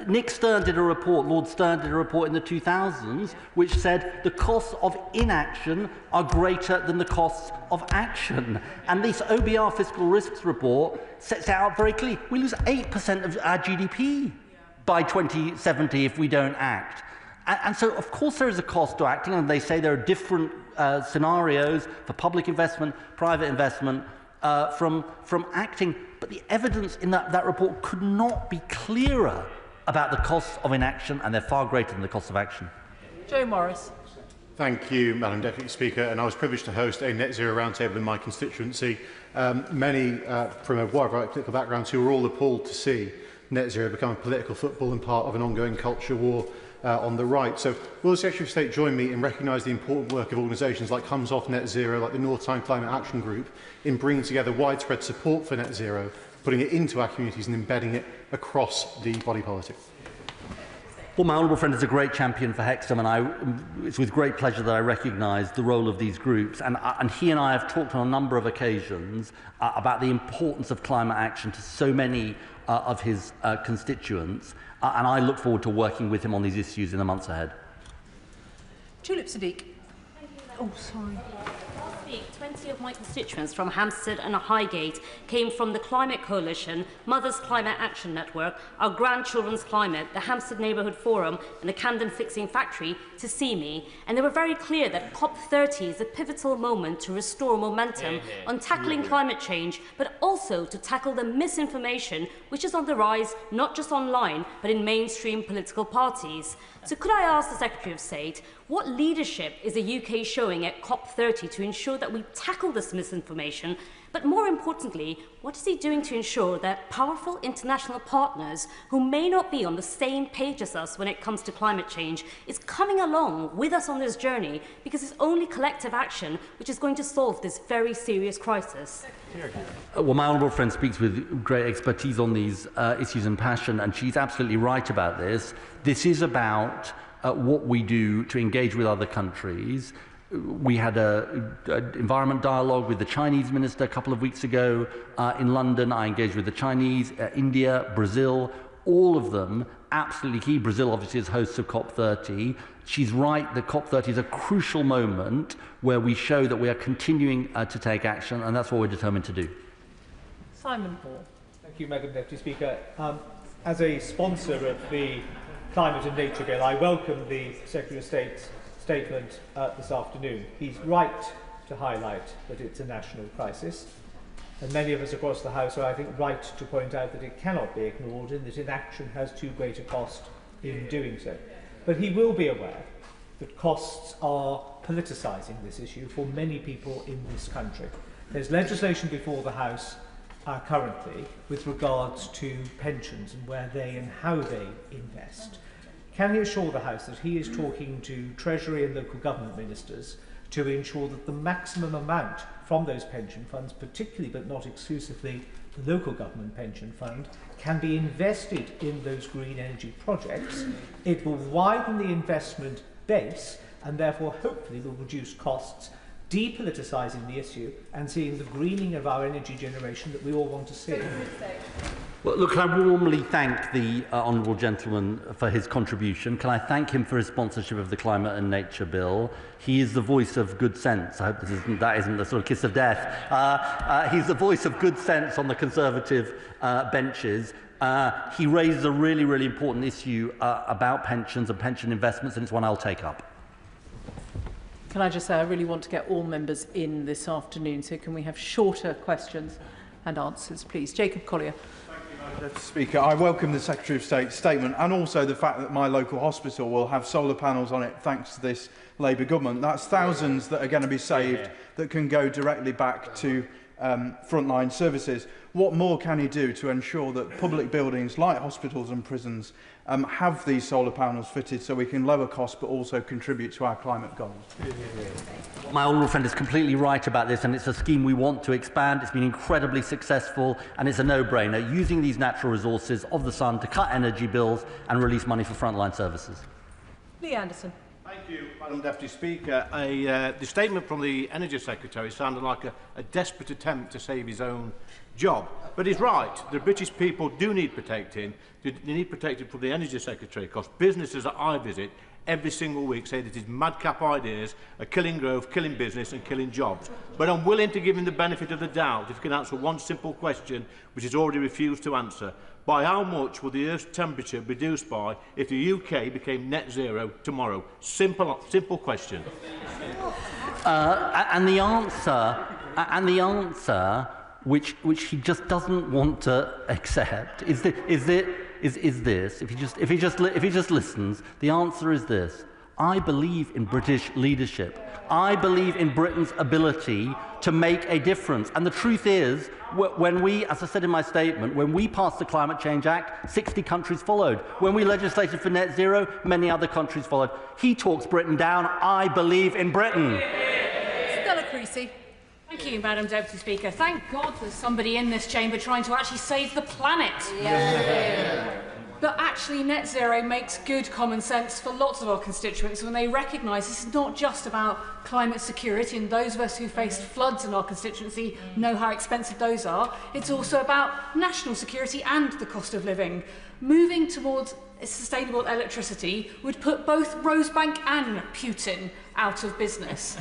Nick Stern did a report, Lord Stern did a report in the 2000s, which said the costs of inaction are greater than the costs of action. And this OBR fiscal risks report sets out very clearly. We lose 8% of our GDP by 2070 if we don't act. And so, of course, there is a cost to acting, and they say there are different scenarios for public investment, private investment, from acting. But the evidence in that report could not be clearer about the costs of inaction, and they're far greater than the costs of action. Joe Morris. Thank you, Madam Deputy Speaker. And I was privileged to host a net zero roundtable in my constituency. Many from a wide variety of political backgrounds who were all appalled to see net zero become a political football and part of an ongoing culture war on the right. So will the Secretary of State join me in recognising the important work of organisations like Comes Off Net Zero, like the North Tyne Climate Action Group, in bringing together widespread support for net zero, putting it into our communities and embedding it across the body politic? Well, my honourable friend is a great champion for Hexham, and it's with great pleasure that I recognise the role of these groups. And he and I have talked on a number of occasions about the importance of climate action to so many of his constituents, and I look forward to working with him on these issues in the months ahead. Tulip Sadiq. Oh, sorry. Last week, 20 of my constituents from Hampstead and Highgate came from the Climate Coalition, Mothers Climate Action Network, Our Grandchildren's Climate, the Hampstead Neighbourhood Forum and the Camden Fixing Factory to see me, and they were very clear that COP30 is a pivotal moment to restore momentum on tackling climate change, but also to tackle the misinformation which is on the rise not just online but in mainstream political parties. So could I ask the Secretary of State, what leadership is the UK showing at COP30 to ensure that we tackle this misinformation? But more importantly, what is he doing to ensure that powerful international partners who may not be on the same page as us when it comes to climate change is coming along with us on this journey, because it's only collective action which is going to solve this very serious crisis? Well, my honourable friend speaks with great expertise on these issues and passion, and she's absolutely right about this. This is about what we do to engage with other countries. We had an environment dialogue with the Chinese minister a couple of weeks ago in London. I engaged with the Chinese, India, Brazil, all of them absolutely key. Brazil obviously is host of COP30. She's right that COP30 is a crucial moment where we show that we are continuing to take action, and that's what we're determined to do. Simon Hall. Thank you, Madam Deputy Speaker. As a sponsor of the Climate and Nature Bill, I welcome the Secretary of State's statement this afternoon. He's right to highlight that it's a national crisis, and many of us across the House are, I think, right to point out that it cannot be ignored and that inaction has too great a cost in doing so. But he will be aware that costs are politicising this issue for many people in this country. There's legislation before the House currently with regards to pensions and where they and how they invest. Can he assure the House that he is talking to Treasury and local government ministers to ensure that the maximum amount from those pension funds, particularly but not exclusively the local government pension fund, can be invested in those green energy projects? It will widen the investment base and therefore hopefully will reduce costs, depoliticising the issue and seeing the greening of our energy generation that we all want to see. Well, look, can I warmly thank the honourable gentleman for his contribution. Can I thank him for his sponsorship of the Climate and Nature Bill? He is the voice of good sense. I hope that isn't the sort of kiss of death. He's the voice of good sense on the Conservative benches. He raises a really, really important issue about pensions and pension investments, and it's one I'll take up. Can I just say I really want to get all members in this afternoon, so can we have shorter questions and answers, please? Jacob Collier. Mr. Speaker, I welcome the Secretary of State's statement and also the fact that my local hospital will have solar panels on it thanks to this Labour government. That's thousands that are going to be saved that can go directly back to frontline services. What more can he do to ensure that public buildings like hospitals and prisons have these solar panels fitted so we can lower costs but also contribute to our climate goals? My honourable friend is completely right about this, and it's a scheme we want to expand. It's been incredibly successful, and it's a no-brainer, using these natural resources of the sun to cut energy bills and release money for frontline services. Lee Anderson. Thank you, Madam Deputy Speaker. The statement from the Energy Secretary sounded like a desperate attempt to save his own job. But he's right, the British people do need protecting. They need protecting from the Energy Secretary, because businesses that I visit every single week say that his madcap ideas are killing growth, killing business and killing jobs. But I'm willing to give him the benefit of the doubt if he can answer one simple question which he's already refused to answer. By how much will the Earth's temperature be reduced by if the UK became net zero tomorrow? Simple question. And the answer, which he just doesn't want to accept, is this. If he just listens, the answer is this: I believe in British leadership. I believe in Britain's ability to make a difference. And the truth is, when we, as I said in my statement, when we passed the Climate Change Act, 60 countries followed. When we legislated for net zero, many other countries followed. He talks Britain down. I believe in Britain. Stella Creasy. Thank you, Madam Deputy Speaker. Thank God there's somebody in this chamber trying to actually save the planet. But actually, net zero makes good common sense for lots of our constituents when they recognise this is not just about climate security, and those of us who faced floods in our constituency know how expensive those are. It's also about national security and the cost of living. Moving towards sustainable electricity would put both Rosebank and Putin out of business.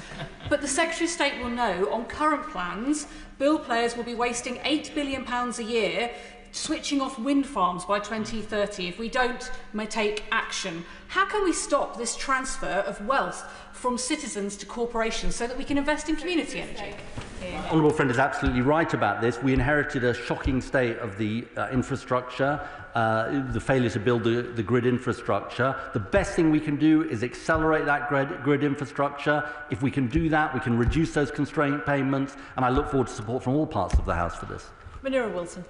But the Secretary of State will know, on current plans, bill players will be wasting £8 billion a year switching off wind farms by 2030 if we don't take action. How can we stop this transfer of wealth from citizens to corporations so that we can invest in community energy? Honourable friend is absolutely right about this. We inherited a shocking state of the infrastructure, the failure to build the grid infrastructure. The best thing we can do is accelerate that grid infrastructure. If we can do that, we can reduce those constraint payments, and I look forward to support from all parts of the House for this. Munira Wilson.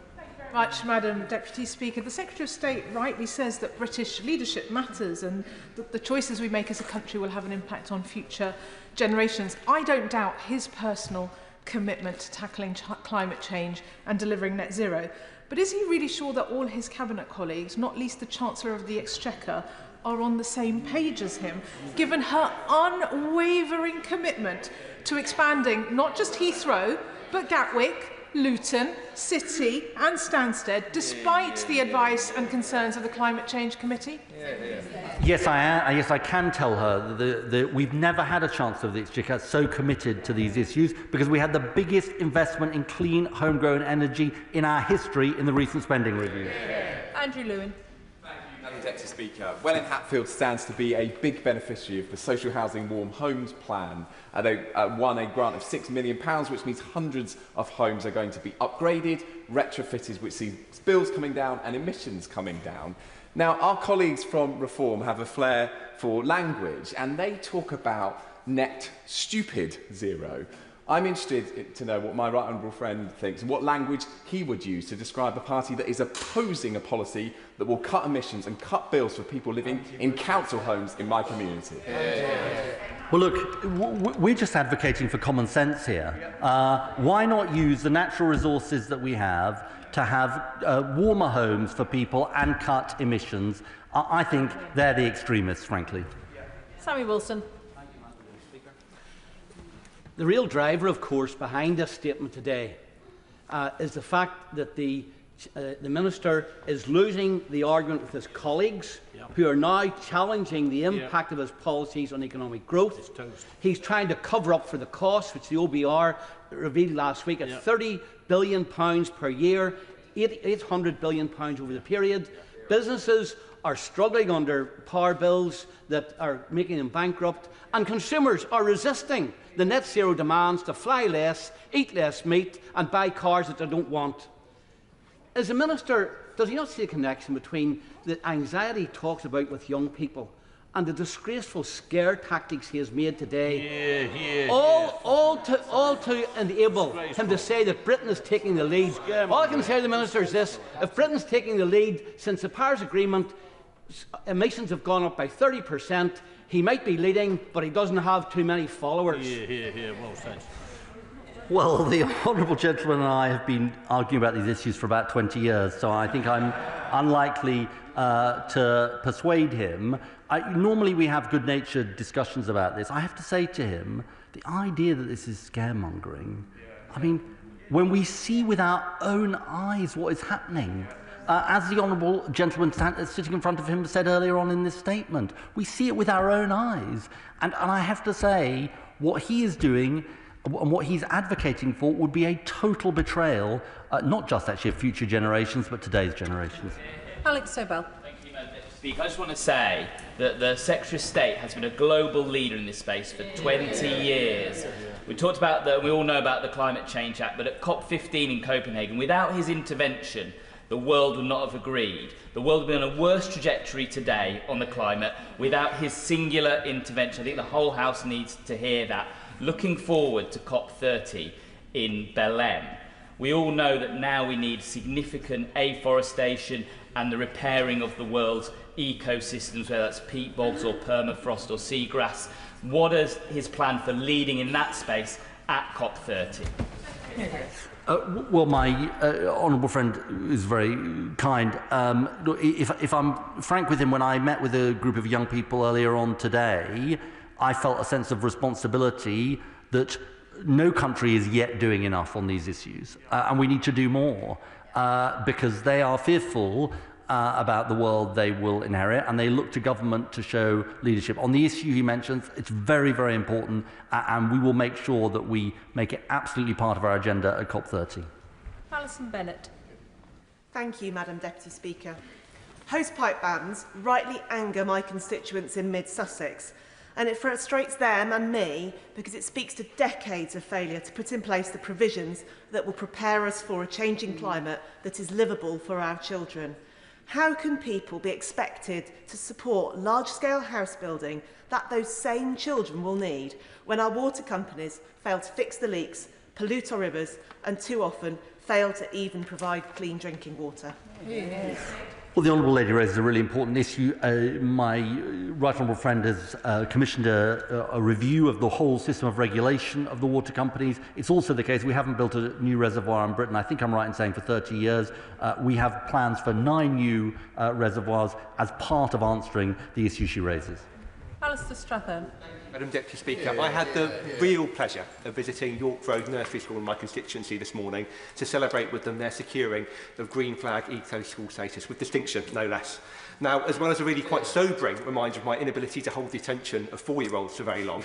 Much, Madam Deputy Speaker. The Secretary of State rightly says that British leadership matters and that the choices we make as a country will have an impact on future generations. I don't doubt his personal commitment to tackling climate change and delivering net zero. But is he really sure that all his cabinet colleagues, not least the Chancellor of the Exchequer, are on the same page as him, given her unwavering commitment to expanding not just Heathrow, but Gatwick, Luton, City and Stansted, despite the advice and concerns of the Climate Change Committee? Yes, I can tell her that we've never had a Chancellor of the Exchequer so committed to these issues, because we had the biggest investment in clean, homegrown energy in our history in the recent spending review. Andrew Lewin. Madam Deputy Speaker, Welwyn Hatfield stands to be a big beneficiary of the Social Housing Warm Homes Plan. They won a grant of £6 million, which means hundreds of homes are going to be upgraded, retrofitted, which sees bills coming down and emissions coming down. Now, our colleagues from Reform have a flair for language, and they talk about net stupid zero. I'm interested to know what my right honourable friend thinks and what language he would use to describe a party that is opposing a policy that will cut emissions and cut bills for people living in council homes in my community. Well, look, we're just advocating for common sense here. Why not use the natural resources that we have to have warmer homes for people and cut emissions? I think they're the extremists, frankly. Sammy Wilson. The real driver, of course, behind this statement today is the fact that the Minister is losing the argument with his colleagues who are now challenging the impact of his policies on economic growth. He's trying to cover up for the costs, which the OBR revealed last week at £30 billion per year, £800 billion over the period. Businesses are struggling under power bills that are making them bankrupt, and consumers are resisting the net zero demands to fly less, eat less meat and buy cars that they don't want. As a minister, does he not see a connection between the anxiety he talks about with young people and the disgraceful scare tactics he has made today, all to enable him to say that Britain is taking the lead? All I can say to the Minister is this: if Britain's taking the lead since the Paris Agreement, emissions have gone up by 30%. He might be leading, but he doesn't have too many followers. Well said. Well, the honourable gentleman and I have been arguing about these issues for about 20 years, so I think I'm unlikely to persuade him. Normally we have good-natured discussions about this. I have to say to him, the idea that this is scaremongering, I mean, when we see with our own eyes what is happening, as the honourable gentleman sitting in front of him said earlier on in this statement, we see it with our own eyes. And I have to say, what he is doing and what he's advocating for would be a total betrayal, not just actually of future generations, but today's generations. Alex Sobel. Thank you, Madam Deputy Speaker. I just want to say that the Secretary of State has been a global leader in this space for 20 years. We talked about we all know about the Climate Change Act, but at COP15 in Copenhagen, without his intervention, the world would not have agreed. The world would be on a worse trajectory today on the climate without his singular intervention. I think the whole House needs to hear that. Looking forward to COP30 in Belém, we all know that now we need significant afforestation and the repairing of the world's ecosystems, whether that's peat bogs or permafrost or seagrass. What is his plan for leading in that space at COP30? Well, my honourable friend is very kind. If I'm frank with him, when I met with a group of young people earlier on today, I felt a sense of responsibility that no country is yet doing enough on these issues, and we need to do more because they are fearful about the world they will inherit, and they look to government to show leadership. On the issue he mentions, it's very, very important, and we will make sure that we make it absolutely part of our agenda at COP30. Alison Bennett. Thank you, Madam Deputy Speaker. Hosepipe bans rightly anger my constituents in mid-Sussex, and it frustrates them and me because it speaks to decades of failure to put in place the provisions that will prepare us for a changing climate that is livable for our children. How can people be expected to support large-scale house building that those same children will need when our water companies fail to fix the leaks, pollute our rivers, and too often fail to even provide clean drinking water? Yes. Well, the Honourable Lady raises a really important issue. My right honourable friend has commissioned a review of the whole system of regulation of the water companies. It's also the case we haven't built a new reservoir in Britain, I think I'm right in saying, for 30 years. We have plans for 9 new reservoirs as part of answering the issue she raises. Alistair Strathern. Madam Deputy Speaker, I had the real pleasure of visiting York Road Nursery School in my constituency this morning to celebrate with them their securing of Green Flag Eco School status, with distinction, no less. Now, as well as a really quite sobering reminder of my inability to hold the attention of 4-year-olds for very long,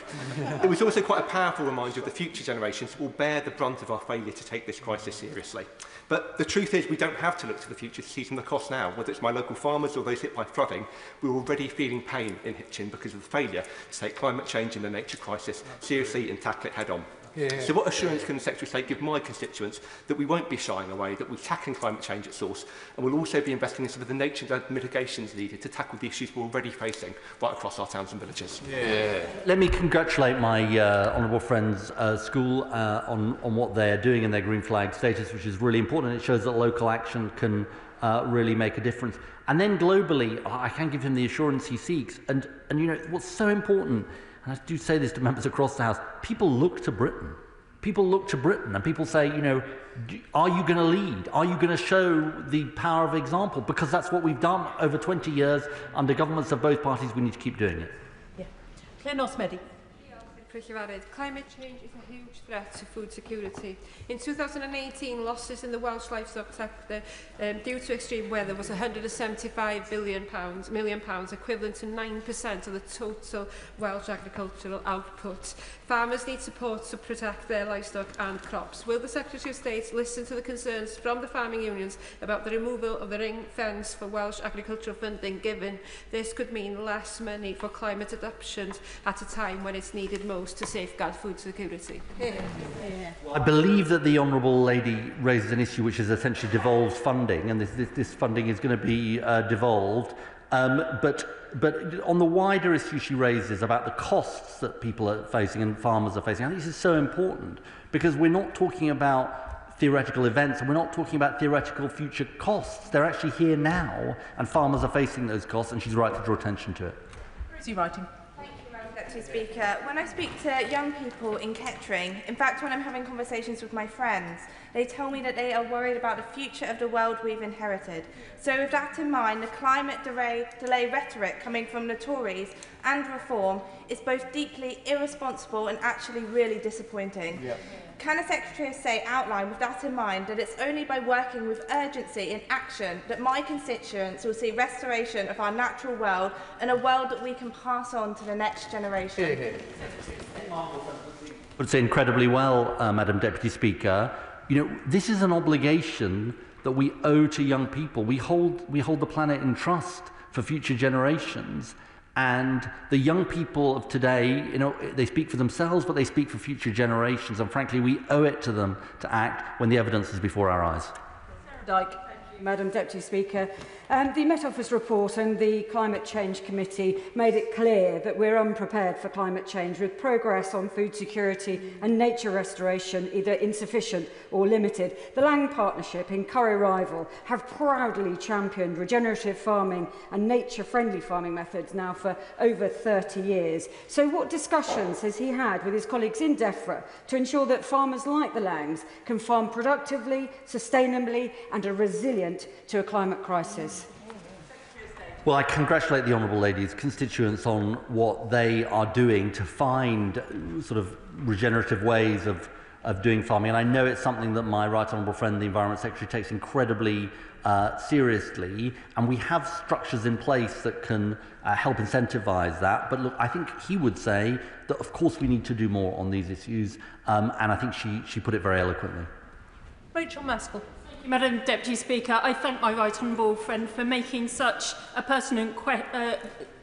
it was also quite a powerful reminder of the future generations who will bear the brunt of our failure to take this crisis seriously. But the truth is we don't have to look to the future to see some of the costs now. Whether it's my local farmers or those hit by flooding, we're already feeling pain in Hitchin because of the failure to take climate change and the nature crisis seriously and tackle it head on. Yeah. So what assurance can the Secretary of State give my constituents that we won't be shying away, that we're tackling climate change at source, and we'll also be investing in some of the nature-led mitigations needed to tackle the issues we're already facing right across our towns and villages? Yeah. Let me congratulate my honourable friend's school on what they're doing in their green flag status, which is really important. It shows that local action can really make a difference. And then globally, I can give him the assurance he seeks. And you know, what's so important, and I do say this to members across the House, people look to Britain. People look to Britain and people say, you know, are you going to lead? Are you going to show the power of example? Because that's what we've done over 20 years under governments of both parties. We need to keep doing it. Yeah. Claire Nosmedi. Climate change is a huge threat to food security. In 2018, losses in the Welsh livestock sector due to extreme weather was £175 million, equivalent to 9% of the total Welsh agricultural output. Farmers need support to protect their livestock and crops. Will the Secretary of State listen to the concerns from the farming unions about the removal of the ring fence for Welsh agricultural funding, given this could mean less money for climate adaptation at a time when it's needed most to safeguard food security? I believe that the Honourable Lady raises an issue which is essentially devolved funding, and this funding is going to be devolved. But on the wider issue she raises about the costs that people are facing and farmers are facing, I think this is so important because we're not talking about theoretical events and we're not talking about theoretical future costs. They're actually here now, and farmers are facing those costs, and she's right to draw attention to it. Is he writing? Deputy Speaker, when I speak to young people in Kettering, in fact when I'm having conversations with my friends, they tell me that they are worried about the future of the world we've inherited. So with that in mind, the climate delay rhetoric coming from the Tories and Reform is both deeply irresponsible and actually really disappointing. Yep. Can the Secretary of State outline, with that in mind, that it's only by working with urgency and action that my constituents will see restoration of our natural world and a world that we can pass on to the next generation? I would say incredibly well, Madam Deputy Speaker. You know, this is an obligation that we owe to young people. We hold the planet in trust for future generations. And the young people of today, you know, they speak for themselves, but they speak for future generations. And frankly, we owe it to them to act when the evidence is before our eyes. Dyke. Madam Deputy Speaker. The Met Office report and the Climate Change Committee made it clear that we're unprepared for climate change, with progress on food security and nature restoration either insufficient or limited. The Lang Partnership in Curry Rival have proudly championed regenerative farming and nature-friendly farming methods now for over 30 years. So what discussions has he had with his colleagues in DEFRA to ensure that farmers like the Langs can farm productively, sustainably and are resilient to a climate crisis? Well, I congratulate the Honourable Lady's constituents on what they are doing to find sort of regenerative ways of doing farming. And I know it's something that my Right Honourable friend, the Environment Secretary, takes incredibly seriously. And we have structures in place that can help incentivise that. But look, I think he would say that, of course, we need to do more on these issues. And I think she put it very eloquently. Rachel Maskell. Madam Deputy Speaker, I thank my right honourable friend for making such a pertinent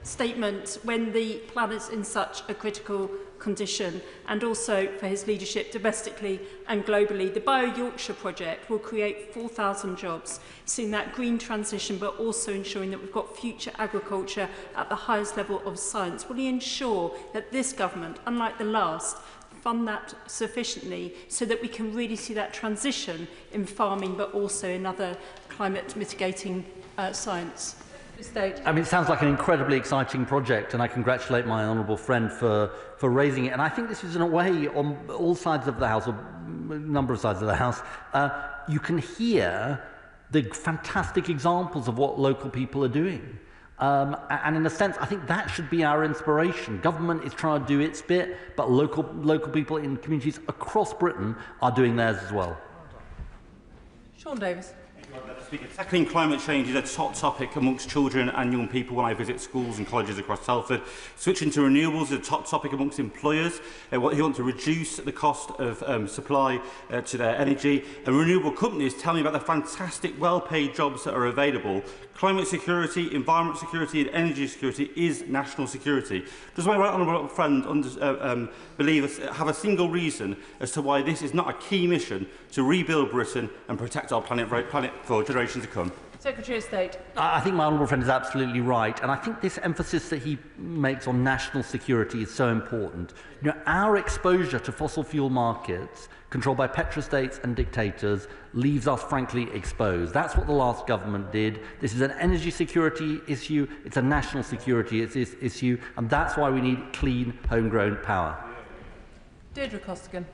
statement when the planet's in such a critical condition, and also for his leadership domestically and globally. The Bio-Yorkshire project will create 4,000 jobs, seeing that green transition, but also ensuring that we've got future agriculture at the highest level of science. Will he ensure that this government, unlike the last, fund that sufficiently so that we can really see that transition in farming, but also in other climate mitigating science? I mean, it sounds like an incredibly exciting project, and I congratulate my honourable friend for raising it. And I think this is, in a way, on all sides of the House, or a number of sides of the House, you can hear the fantastic examples of what local people are doing. And in a sense, I think that should be our inspiration. Government is trying to do its bit, but local people in communities across Britain are doing theirs as well. Sean Davis. Tackling climate change is a top topic amongst children and young people when I visit schools and colleges across Telford. Switching to renewables is a top topic amongst employers. He wants to reduce the cost of supply to their energy. And renewable companies tell me about the fantastic well-paid jobs that are available. Climate security, environment security and energy security is national security. Does my right honourable friend have a single reason as to why this is not a key mission to rebuild Britain and protect our planet for generations to come? Secretary of State. I think my honourable friend is absolutely right, and I think this emphasis that he makes on national security is so important. You know, our exposure to fossil fuel markets controlled by petrostates and dictators leaves us frankly exposed. That's what the last government did. This is an energy security issue, it's a national security issue, and that's why we need clean, homegrown power. Deirdre Costigan.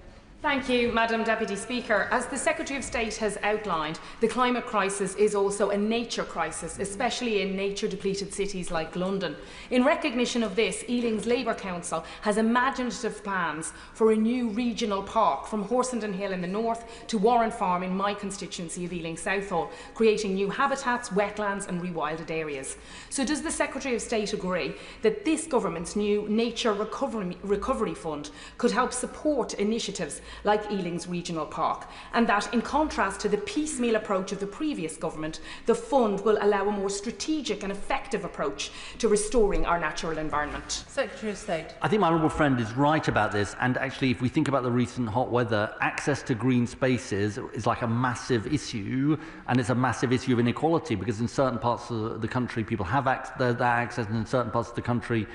Thank you, Madam Deputy Speaker. As the Secretary of State has outlined, the climate crisis is also a nature crisis, especially in nature-depleted cities like London. In recognition of this, Ealing's Labour Council has imaginative plans for a new regional park from Horsenden Hill in the north to Warren Farm in my constituency of Ealing Southall, creating new habitats, wetlands and rewilded areas. So does the Secretary of State agree that this government's new Nature Recovery Fund could help support initiatives like Ealing's Regional Park, and that, in contrast to the piecemeal approach of the previous government, the fund will allow a more strategic and effective approach to restoring our natural environment? Secretary of State. I think my honourable friend is right about this, and actually if we think about the recent hot weather, access to green spaces is like a massive issue, and it's a massive issue of inequality, because in certain parts of the country people have that access, and in certain parts of the country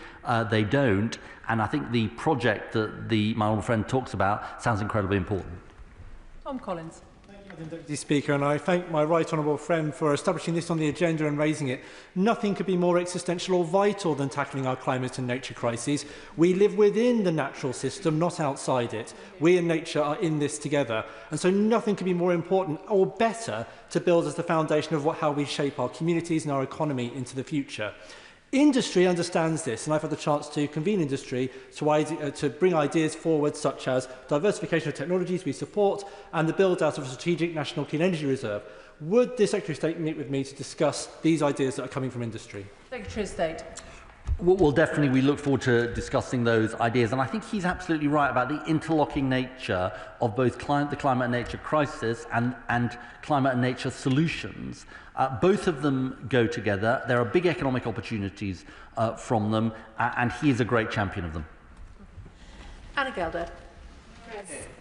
they don't. And I think the project that my honourable friend talks about sounds incredibly important. Tom Collins. Madam Deputy Speaker, and I thank my right honourable friend for establishing this on the agenda and raising it. Nothing could be more existential or vital than tackling our climate and nature crises. We live within the natural system, not outside it. We and nature are in this together, and so nothing could be more important or better to build as the foundation of how we shape our communities and our economy into the future. Industry understands this, and I've had the chance to convene industry to bring ideas forward, such as diversification of technologies we support and the build-out of a strategic national clean energy reserve. Would the Secretary of State meet with me to discuss these ideas that are coming from industry? Secretary of State. Well, definitely we look forward to discussing those ideas, and I think he's absolutely right about the interlocking nature of both the climate and nature crisis and climate and nature solutions. Both of them go together. There are big economic opportunities from them, and he is a great champion of them. Anna Gelder.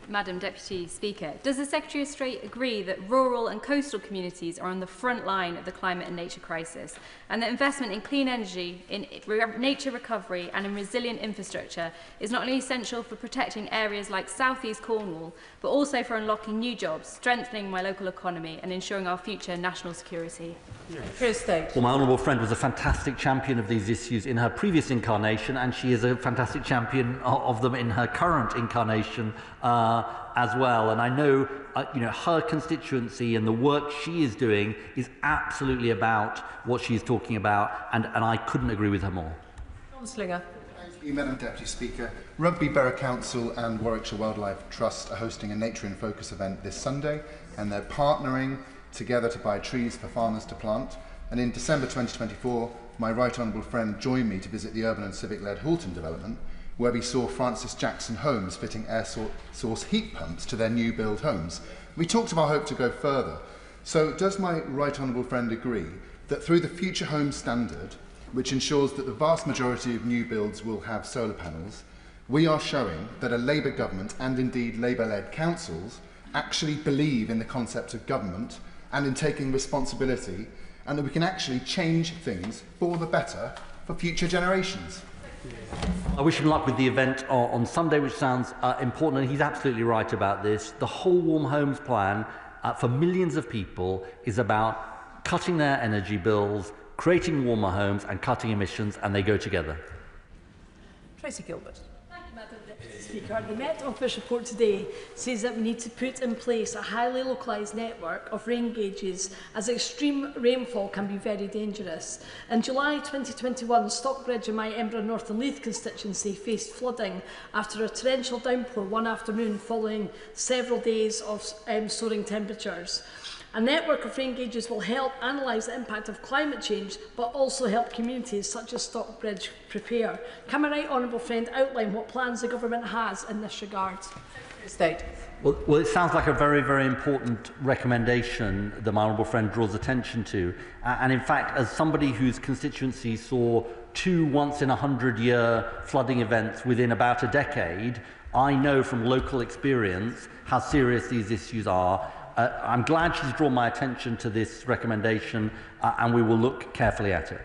Madam Deputy Speaker. Does the Secretary of State agree that rural and coastal communities are on the front line of the climate and nature crisis, and that investment in clean energy, in nature recovery and in resilient infrastructure is not only essential for protecting areas like South East Cornwall, but also for unlocking new jobs, strengthening my local economy and ensuring our future national security? Well, my honourable friend was a fantastic champion of these issues in her previous incarnation, and she is a fantastic champion of them in her current incarnation as well. And I know, her constituency and the work she is doing is absolutely about what she's talking about, and I couldn't agree with her more. John Slinger. Thank you, Madam Deputy Speaker. Rugby Borough Council and Warwickshire Wildlife Trust are hosting a Nature in Focus event this Sunday, and they're partnering together to buy trees for farmers to plant. And in December 2024, my right honourable friend joined me to visit the urban and civic-led Halton development, where we saw Francis Jackson Homes fitting air source heat pumps to their new build homes. We talked of our hope to go further. So does my right honourable friend agree that through the Future Homes Standard, which ensures that the vast majority of new builds will have solar panels, we are showing that a Labour government and indeed Labour-led councils actually believe in the concept of government and in taking responsibility, and that we can actually change things for the better for future generations? I wish him luck with the event on Sunday, which sounds important, and he's absolutely right about this. The whole Warm Homes plan for millions of people is about cutting their energy bills, creating warmer homes and cutting emissions, and they go together. Tracy Gilbert. Thank you, Madam Deputy Speaker. The Met Office report today says that we need to put in place a highly localised network of rain gauges, as extreme rainfall can be very dangerous. In July 2021, Stockbridge in my Edinburgh North and Leith constituency faced flooding after a torrential downpour one afternoon following several days of soaring temperatures. A network of rain gauges will help analyse the impact of climate change, but also help communities such as Stockbridge prepare. Can my right honourable friend outline what plans the government has in this regard? State. Well, it sounds like a very, very important recommendation that my honourable friend draws attention to. And in fact, as somebody whose constituency saw 2 once-in-a-100-year flooding events within about a decade, I know from local experience how serious these issues are. I'm glad she's drawn my attention to this recommendation, and we will look carefully at it.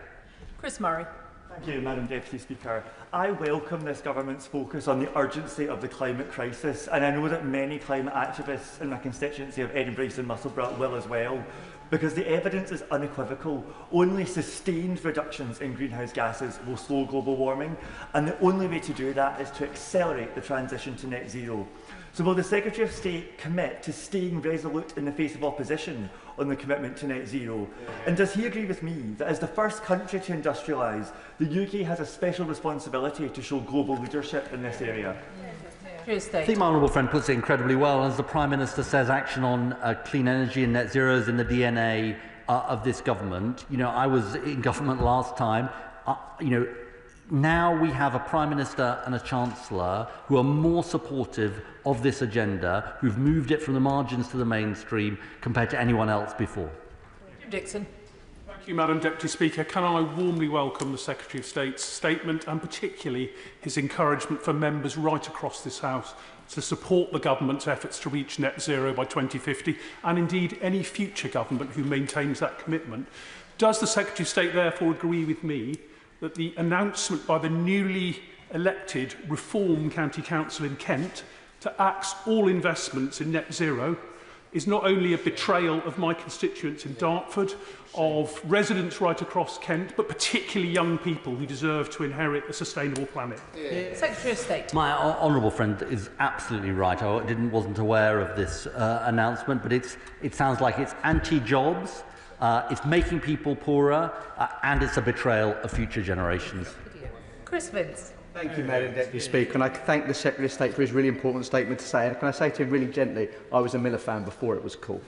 Chris Murray. Thank you, Madam Deputy Speaker. I welcome this government's focus on the urgency of the climate crisis, and I know that many climate activists in my constituency of Edinburgh East and Musselburgh will as well, because the evidence is unequivocal. Only sustained reductions in greenhouse gases will slow global warming, and the only way to do that is to accelerate the transition to net zero. So will the Secretary of State commit to staying resolute in the face of opposition on the commitment to net zero? And does he agree with me that as the first country to industrialise, the UK has a special responsibility to show global leadership in this area? I think my honourable friend puts it incredibly well. As the Prime Minister says, action on clean energy and net zero is in the DNA of this government. I was in government last time. Now we have a Prime Minister and a Chancellor who are more supportive of this agenda, who've moved it from the margins to the mainstream compared to anyone else before. Dixon. Thank you, Madam Deputy Speaker. Can I warmly welcome the Secretary of State's statement, and particularly his encouragement for members right across this House to support the government's efforts to reach net zero by 2050, and indeed any future government who maintains that commitment. Does the Secretary of State therefore agree with me that the announcement by the newly elected Reform County Council in Kent to axe all investments in net zero is not only a betrayal of my constituents in Dartford, of residents right across Kent, but particularly young people who deserve to inherit a sustainable planet? Secretary of State. My honourable friend is absolutely right. I wasn't aware of this announcement, but it sounds like it's anti-jobs, it's making people poorer, and it's a betrayal of future generations. Chris Vince. Thank you, Madam Deputy Speaker, and I thank the Secretary of State for his really important statement to say. And can I say to him really gently, I was a Miller fan before it was cool.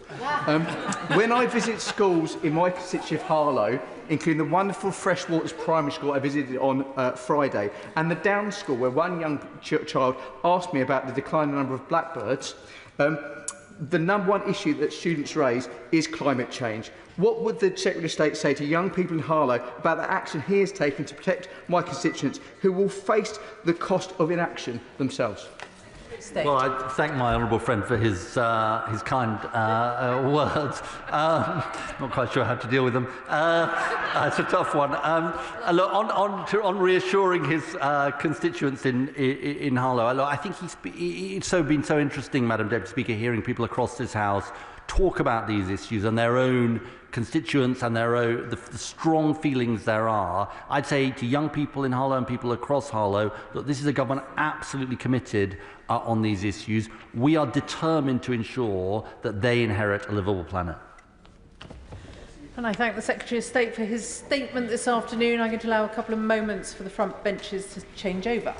When I visit schools in my constituency of Harlow, including the wonderful Freshwaters Primary School I visited on Friday, and the Downs School, where one young child asked me about the declining number of blackbirds, the #1 issue that students raise is climate change. What would the Secretary of State say to young people in Harlow about the action he has taken to protect my constituents, who will face the cost of inaction themselves? State. Well, I thank my honourable friend for his kind words. Not quite sure how to deal with them. It's a tough one. Look, on reassuring his constituents in Harlow, look, I think it's been so interesting, Madam Deputy Speaker, hearing people across this House talk about these issues and their own constituents and their own, the strong feelings there are. I'd say to young people in Harlow and people across Harlow that this is a government absolutely committed on these issues. We are determined to ensure that they inherit a livable planet. And I thank the Secretary of State for his statement this afternoon. I'm going to allow a couple of moments for the front benches to change over.